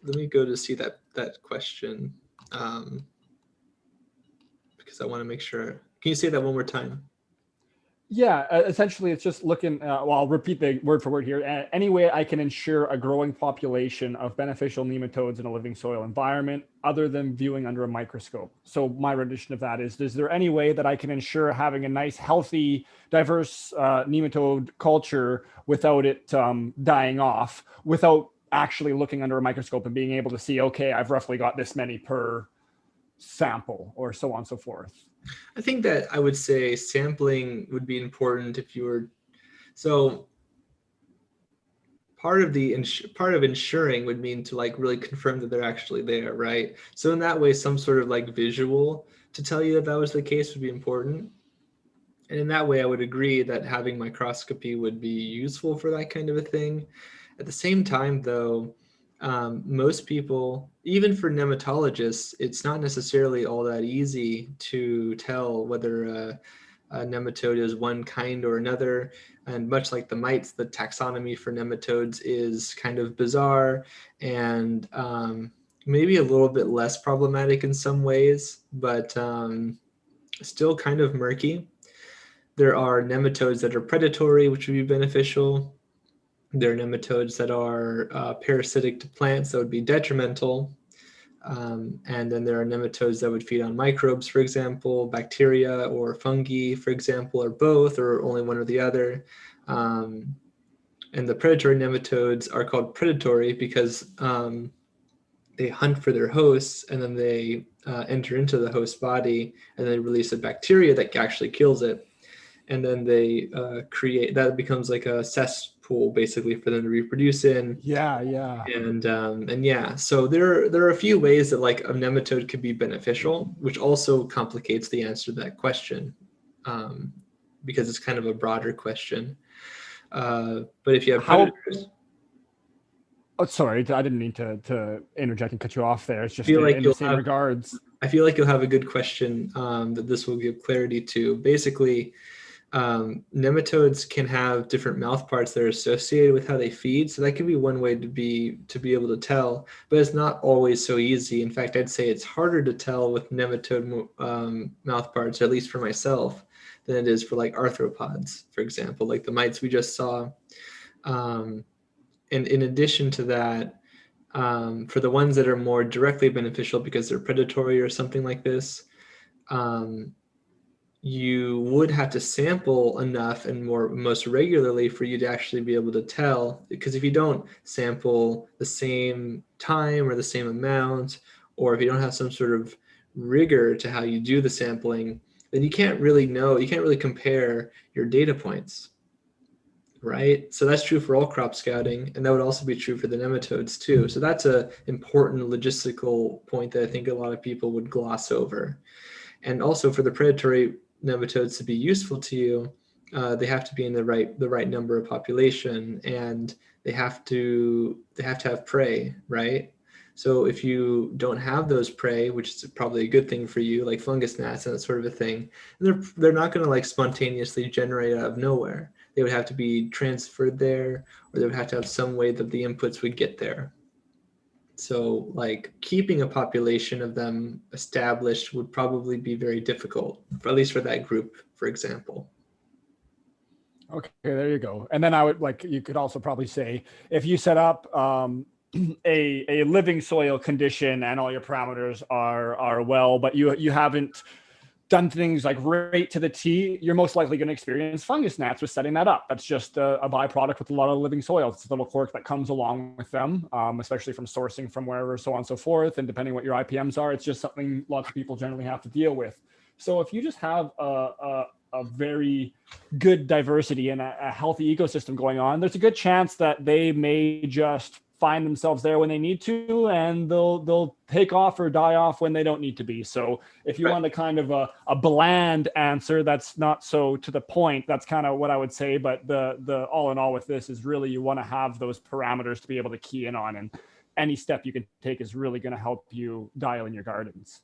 to see that question, because I want to make sure. Can you say that one more time? Yeah, essentially it's just looking, well, I'll repeat the word for word here. Any way I can ensure a growing population of beneficial nematodes in a living soil environment other than viewing under a microscope. So my rendition of that is there any way that I can ensure having a nice, healthy, diverse nematode culture without it dying off, without actually looking under a microscope and being able to see, okay, I've roughly got this many per sample, or so on and so forth? I think that I would say sampling would be important if you were, so part of ensuring would mean to like really confirm that they're actually there, right? So in that way, some sort of like visual to tell you that that was the case would be important. And in that way, I would agree that having microscopy would be useful for that kind of a thing. At the same time, though, most people, even for nematologists, it's not necessarily all that easy to tell whether a nematode is one kind or another. And much like the mites, the taxonomy for nematodes is kind of bizarre and maybe a little bit less problematic in some ways, but still kind of murky. There are nematodes that are predatory, which would be beneficial. There are nematodes that are parasitic to plants that would be detrimental. And then there are nematodes that would feed on microbes, for example, bacteria or fungi, for example, or both, or only one or the other. And the predatory nematodes are called predatory because they hunt for their hosts, and then they enter into the host body, and they release a bacteria that actually kills it. And then they create, that becomes like a cesspool basically for them to reproduce in. Yeah, yeah. And yeah, so there are a few ways that like a nematode could be beneficial, which also complicates the answer to that question, because it's kind of a broader question. But if you have predators, Oh, sorry, I didn't mean to interject and cut you off there. It's just feel like in the you'll same have regards. I feel like you'll have a good question that this will give clarity to. Basically, nematodes can have different mouth parts that are associated with how they feed, so that can be one way to be able to tell. But it's not always so easy. In fact, I'd say it's harder to tell with nematode mouth parts, at least for myself, than it is for like arthropods, for example, like the mites we just saw. And in addition to that, for the ones that are more directly beneficial because they're predatory or something like this, you would have to sample enough and most regularly for you to actually be able to tell. Because if you don't sample the same time or the same amount, or if you don't have some sort of rigor to how you do the sampling, then you can't really compare your data points. Right? So that's true for all crop scouting, and that would also be true for the nematodes too. So that's a important logistical point that I think a lot of people would gloss over. And also for the predatory nematodes to be useful to you, they have to be in the right number of population, and they have to have prey, right? So if you don't have those prey, which is probably a good thing for you, like fungus gnats and that sort of a thing, they're not going to like spontaneously generate out of nowhere. They would have to be transferred there, or they would have to have some way that the inputs would get there. So like keeping a population of them established would probably be very difficult, at least for that group, for example. Okay, there you go. And then you could also probably say, if you set up a living soil condition and all your parameters are well, but you haven't done things like right to the T, you're most likely going to experience fungus gnats with setting that up. That's just a byproduct with a lot of living soil. It's a little quirk that comes along with them, especially from sourcing from wherever, so on and so forth. And depending what your IPMs are, it's just something lots of people generally have to deal with. So if you just have a very good diversity and a healthy ecosystem going on, there's a good chance that they may just find themselves there when they need to, and they'll take off or die off when they don't need to be. So if you want a kind of a bland answer that's not so to the point, that's kind of what I would say. But the all in all with this is really you want to have those parameters to be able to key in on, and any step you can take is really going to help you dial in your gardens.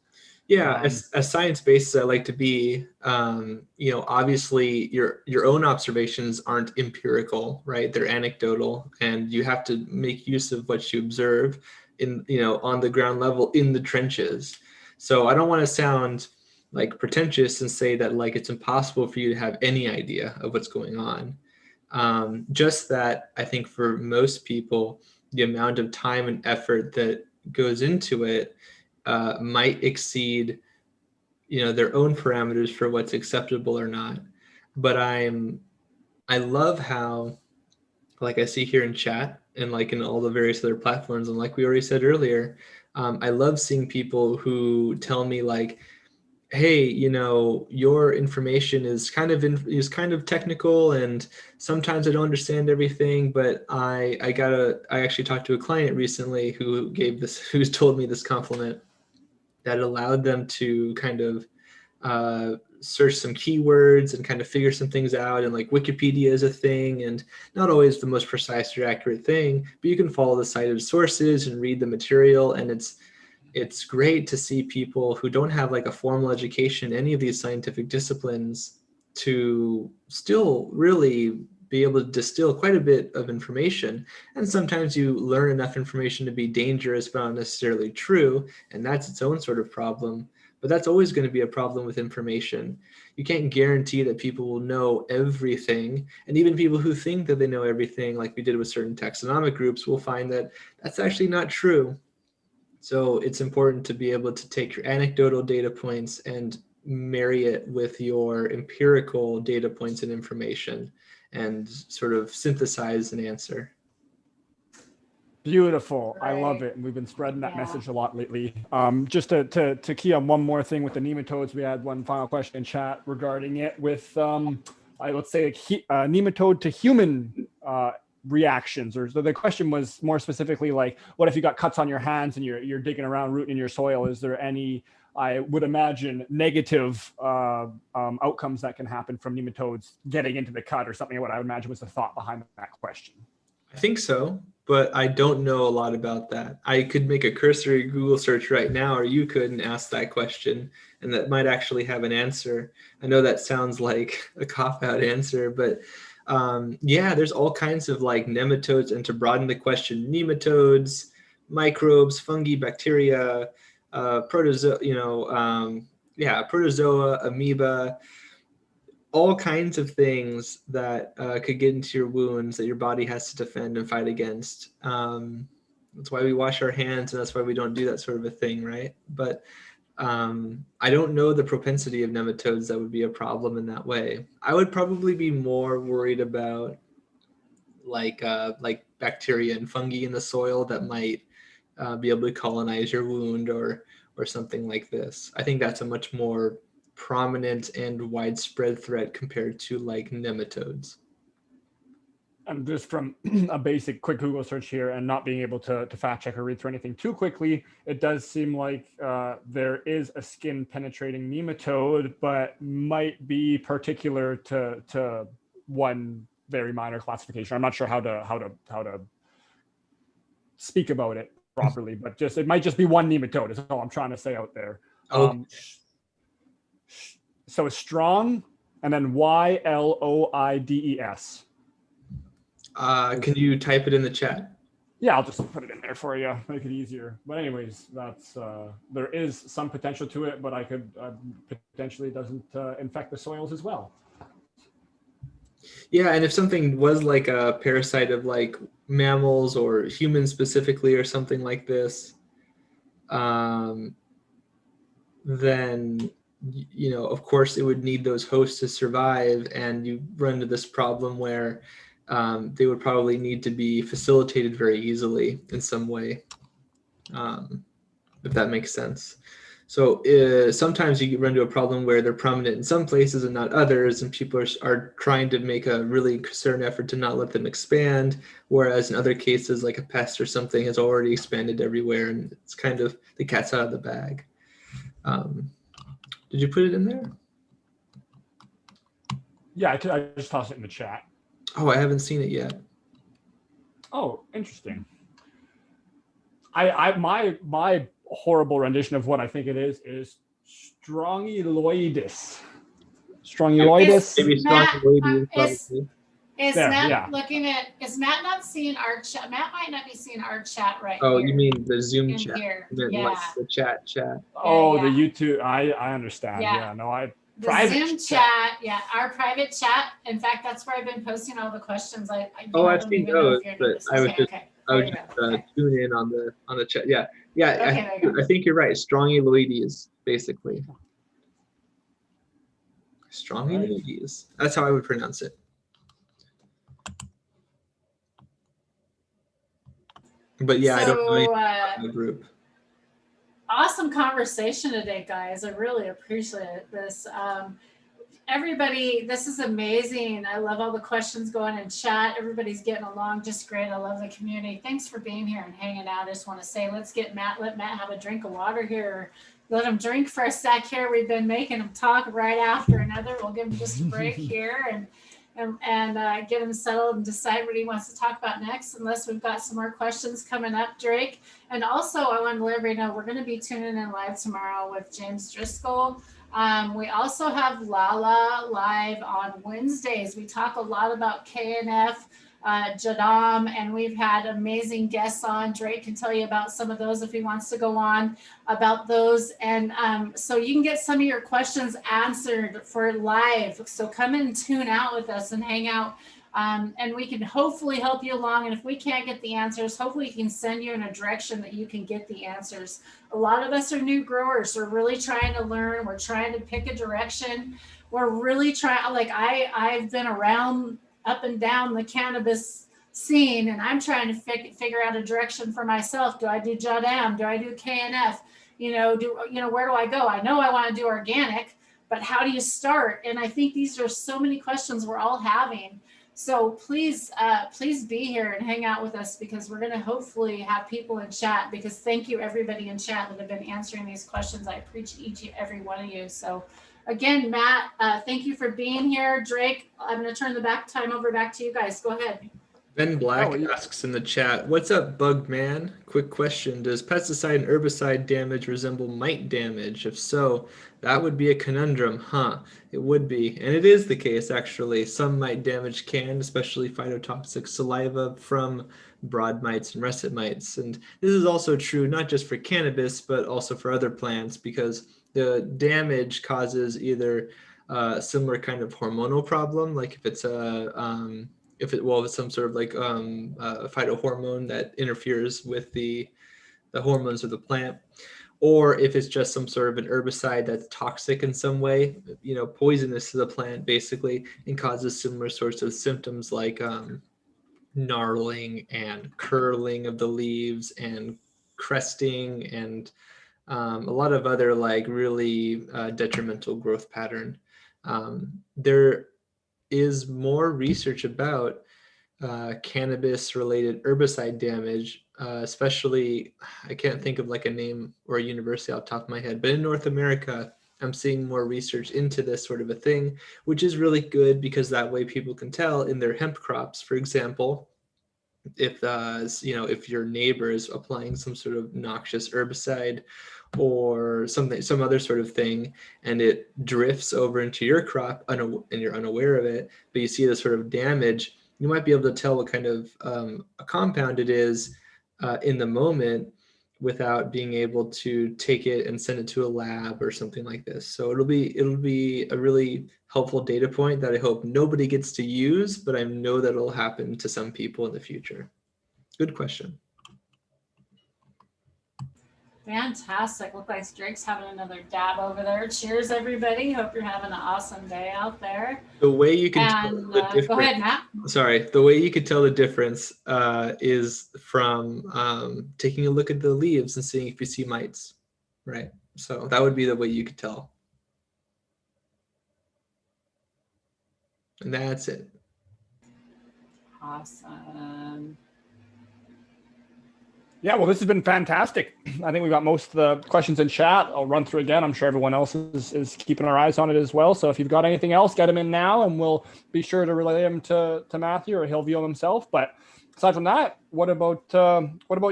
Yeah, as science-based as I like to be, obviously your own observations aren't empirical, right? They're anecdotal, and you have to make use of what you observe in, on the ground level in the trenches. So I don't want to sound like pretentious and say that like it's impossible for you to have any idea of what's going on. Just that I think for most people, the amount of time and effort that goes into it might exceed, their own parameters for what's acceptable or not. But I love how, like I see here in chat and like in all the various other platforms, and like we already said earlier, I love seeing people who tell me like, hey, your information is kind of technical, and sometimes I don't understand everything, but I actually talked to a client recently who's told me this compliment that allowed them to kind of search some keywords and kind of figure some things out. And like Wikipedia is a thing, and not always the most precise or accurate thing, but you can follow the cited sources and read the material. And it's great to see people who don't have like a formal education in any of these scientific disciplines to still really be able to distill quite a bit of information. And sometimes you learn enough information to be dangerous but not necessarily true, and that's its own sort of problem. But that's always going to be a problem with information. You can't guarantee that people will know everything, and even people who think that they know everything, like we did with certain taxonomic groups, will find that that's actually not true. So it's important to be able to take your anecdotal data points and marry it with your empirical data points and information and sort of synthesize an answer. Beautiful. I love Right. it. And we've been spreading that Yeah. message a lot lately. Just to key on one more thing with the nematodes, we had one final question in chat regarding it with, let's say, nematode to human reactions. Or so the question was more specifically like, what if you got cuts on your hands and you're digging around, rooting in your soil? Is there any, I would imagine, negative outcomes that can happen from nematodes getting into the cut or something? What I would imagine was the thought behind that question. I think so, but I don't know a lot about that. I could make a cursory Google search right now, or you could, and ask that question, and that might actually have an answer. I know that sounds like a cop-out answer, but yeah, there's all kinds of like nematodes, and to broaden the question, nematodes, microbes, fungi, bacteria, protozoa, protozoa, amoeba, all kinds of things that could get into your wounds that your body has to defend and fight against. That's why we wash our hands, and that's why we don't do that sort of a thing, right? But I don't know the propensity of nematodes that would be a problem in that way. I would probably be more worried about like bacteria and fungi in the soil that might be able to colonize your wound or something like this. I think that's a much more prominent and widespread threat compared to like nematodes. And just from a basic quick Google search here and not being able to fact check or read through anything too quickly, it does seem like there is a skin penetrating nematode, but might be particular to one very minor classification. I'm not sure how to speak about it properly, but just it might just be one nematode is all I'm trying to say out there. Okay. So it's strong, and then YLOIDES. Can you type it in the chat? Yeah, I'll just put it in there for you, make it easier. But anyways, that's there is some potential to it, but I could potentially doesn't infect the soils as well. Yeah, and if something was like a parasite of like mammals or humans specifically or something like this, then of course it would need those hosts to survive, and you run into this problem where they would probably need to be facilitated very easily in some way, if that makes sense. So sometimes you run into a problem where they're prominent in some places and not others, and people are trying to make a really concerted effort to not let them expand, whereas in other cases, like a pest or something has already expanded everywhere, and it's kind of the cat's out of the bag. Did you put it in there? Yeah, I just tossed it in the chat. Oh, I haven't seen it yet. Oh, interesting. My horrible rendition of what I think it is strongyloides. Strongyloides. Maybe strongyloides, probably. Is There, Matt yeah. looking at? Is Matt not seeing our chat? Matt might not be seeing our chat right Oh, here. you mean the Zoom in chat? here? You meant Yeah. like the chat. Oh, yeah. the YouTube. I understand. Yeah. Yeah, no, The private Zoom chat, yeah, our private chat. In fact, that's where I've been posting all the questions. I've don't seen even know those, if you're but noticing. I would just There you go. Okay. tune in on the chat. Yeah. Okay, there you go. I think you're right. Strongyloides, basically. Strongyloides. That's how I would pronounce it. But yeah, I don't know anything about the group. Awesome conversation today, guys. I really appreciate this. Everybody, this is amazing. I love all the questions going in chat. Everybody's getting along just great. I love the community. Thanks for being here and hanging out. I just want to say, let Matt have a drink of water here. Let him drink for a sec here. We've been making him talk right after another. We'll give him just a break here and get him settled and decide what he wants to talk about next, unless we've got some more questions coming up, Drake. And also, I want to let everybody know we're going to be tuning in live tomorrow with James Driscoll. We also have Lala live on Wednesdays. We talk a lot about KNF, Jadam, and we've had amazing guests on. Drake can tell you about some of those if he wants to go on about those. And so you can get some of your questions answered for live. So come and tune out with us and hang out. And we can hopefully help you along. And if we can't get the answers, hopefully we can send you in a direction that you can get the answers. A lot of us are new growers. We're really trying to learn. We're trying to pick a direction. We're really trying, like I've been around up and down the cannabis scene, and I'm trying to figure out a direction for myself. Do I do JODM? Do I do KNF? Where do I go? I know I want to do organic, but how do you start? And I think these are so many questions we're all having. So please be here and hang out with us, because we're going to hopefully have people in chat, because thank you everybody in chat that have been answering these questions. I appreciate each and every one of you. So again, Matt, thank you for being here. Drake, I'm going to turn the time over back to you guys. Go ahead. Ben Black asks in the chat, what's up, bug man? Quick question. Does pesticide and herbicide damage resemble mite damage? If so, that would be a conundrum, huh? It would be. And it is the case, actually. Some mite damage can, especially phytotoxic saliva from broad mites and russet mites. And this is also true not just for cannabis, but also for other plants, because the damage causes either a similar kind of hormonal problem, like if it's it's some sort of like a phytohormone that interferes with the hormones of the plant, or if it's just some sort of an herbicide that's toxic in some way, poisonous to the plant basically, and causes similar sorts of symptoms like gnarling and curling of the leaves and cresting and a lot of other like really detrimental growth pattern. There is more research about cannabis related herbicide damage, especially, I can't think of like a name or a university off the top of my head, but in North America, I'm seeing more research into this sort of a thing, which is really good, because that way people can tell in their hemp crops, for example, if your neighbor is applying some sort of noxious herbicide or some other sort of thing, and it drifts over into your crop and you're unaware of it, but you see this sort of damage, you might be able to tell what kind of a compound it is in the moment, without being able to take it and send it to a lab or something like this. So it'll be a really helpful data point that I hope nobody gets to use, but I know that it'll happen to some people in the future. Good question. Fantastic. Look like Drake's having another dab over there. Cheers, everybody. Hope you're having an awesome day out there. The way you can tell the difference. Go ahead, Matt. Sorry. The way you could tell the difference is from taking a look at the leaves and seeing if you see mites, right? So that would be the way you could tell. And that's it. Awesome. Yeah, well, this has been fantastic. I think we got most of the questions in chat. I'll run through again. I'm sure everyone else is keeping our eyes on it as well. So if you've got anything else, get them in now, and we'll be sure to relay them to Matthew, or he'll view them himself. But aside from that, what about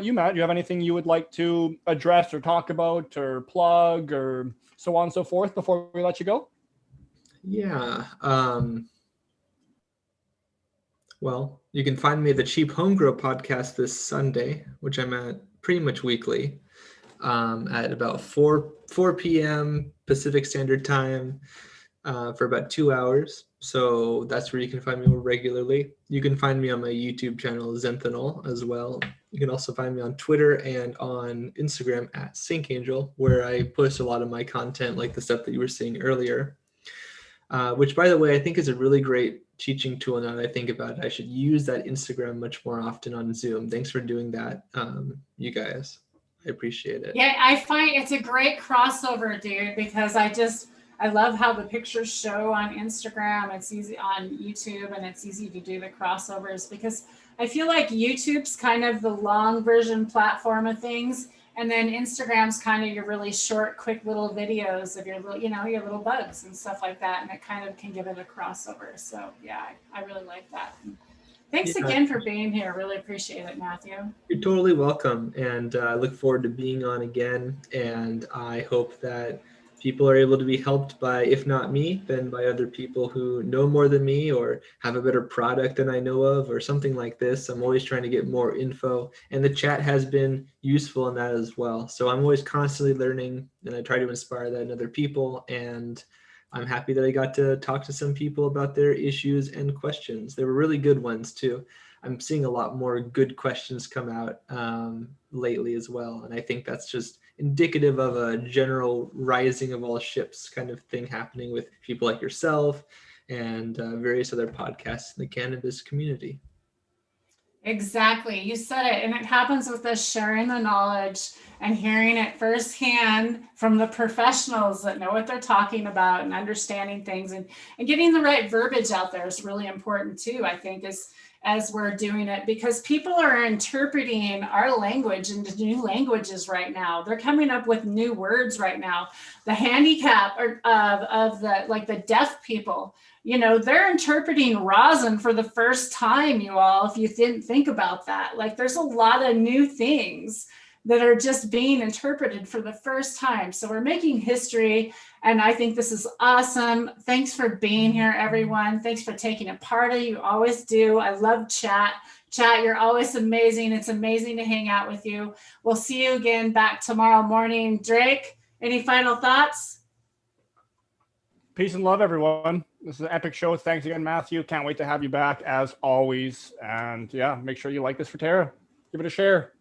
you, Matt? Do you have anything you would like to address or talk about or plug or so on and so forth before we let you go? Yeah. Well, you can find me at the Cheap Home Grow podcast this Sunday, which I'm at pretty much weekly, at about 4 p.m. Pacific Standard Time for about 2 hours. So that's where you can find me more regularly. You can find me on my YouTube channel, Zenthanol, as well. You can also find me on Twitter and on Instagram at SyncAngel, where I post a lot of my content, like the stuff that you were seeing earlier. Which, by the way, I think is a really great teaching tool. Now that I think about it, I should use that Instagram much more often on Zoom. Thanks for doing that, you guys. I appreciate it. Yeah, I find it's a great crossover, dude, because I love how the pictures show on Instagram. It's easy on YouTube, and it's easy to do the crossovers, because I feel like YouTube's kind of the long version platform of things. And then Instagram's kind of your really short, quick little videos of your little bugs and stuff like that. And it kind of can give it a crossover. So yeah, I really like that. Thanks again for being here. Really appreciate it, Matthew. You're totally welcome. And I look forward to being on again. And I hope that people are able to be helped by, if not me, then by other people who know more than me or have a better product than I know of or something like this. I'm always trying to get more info, and the chat has been useful in that as well. So I'm always constantly learning, and I try to inspire that in other people. And I'm happy that I got to talk to some people about their issues and questions. They were really good ones too. I'm seeing a lot more good questions come out lately as well. And I think that's just indicative of a general rising of all ships kind of thing happening with people like yourself and various other podcasts in the cannabis community. Exactly. You said it. And it happens with us sharing the knowledge and hearing it firsthand from the professionals that know what they're talking about and understanding things, and getting the right verbiage out there is really important too, I think, as we're doing it, because people are interpreting our language into new languages right now. They're coming up with new words right now. The handicap of the, like the deaf people, you know, they're interpreting rosin for the first time, you all, if you didn't think about that. Like there's a lot of new things that are just being interpreted for the first time. So we're making history, and I think this is awesome. Thanks for being here, everyone. Thanks for taking a part of it. You always do. I love chat. Chat, you're always amazing. It's amazing to hang out with you. We'll see you again back tomorrow morning. Drake, any final thoughts? Peace and love, everyone. This is an epic show. Thanks again, Matthew. Can't wait to have you back as always. And yeah, make sure you like this for Tara. Give it a share.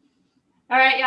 All right, y'all.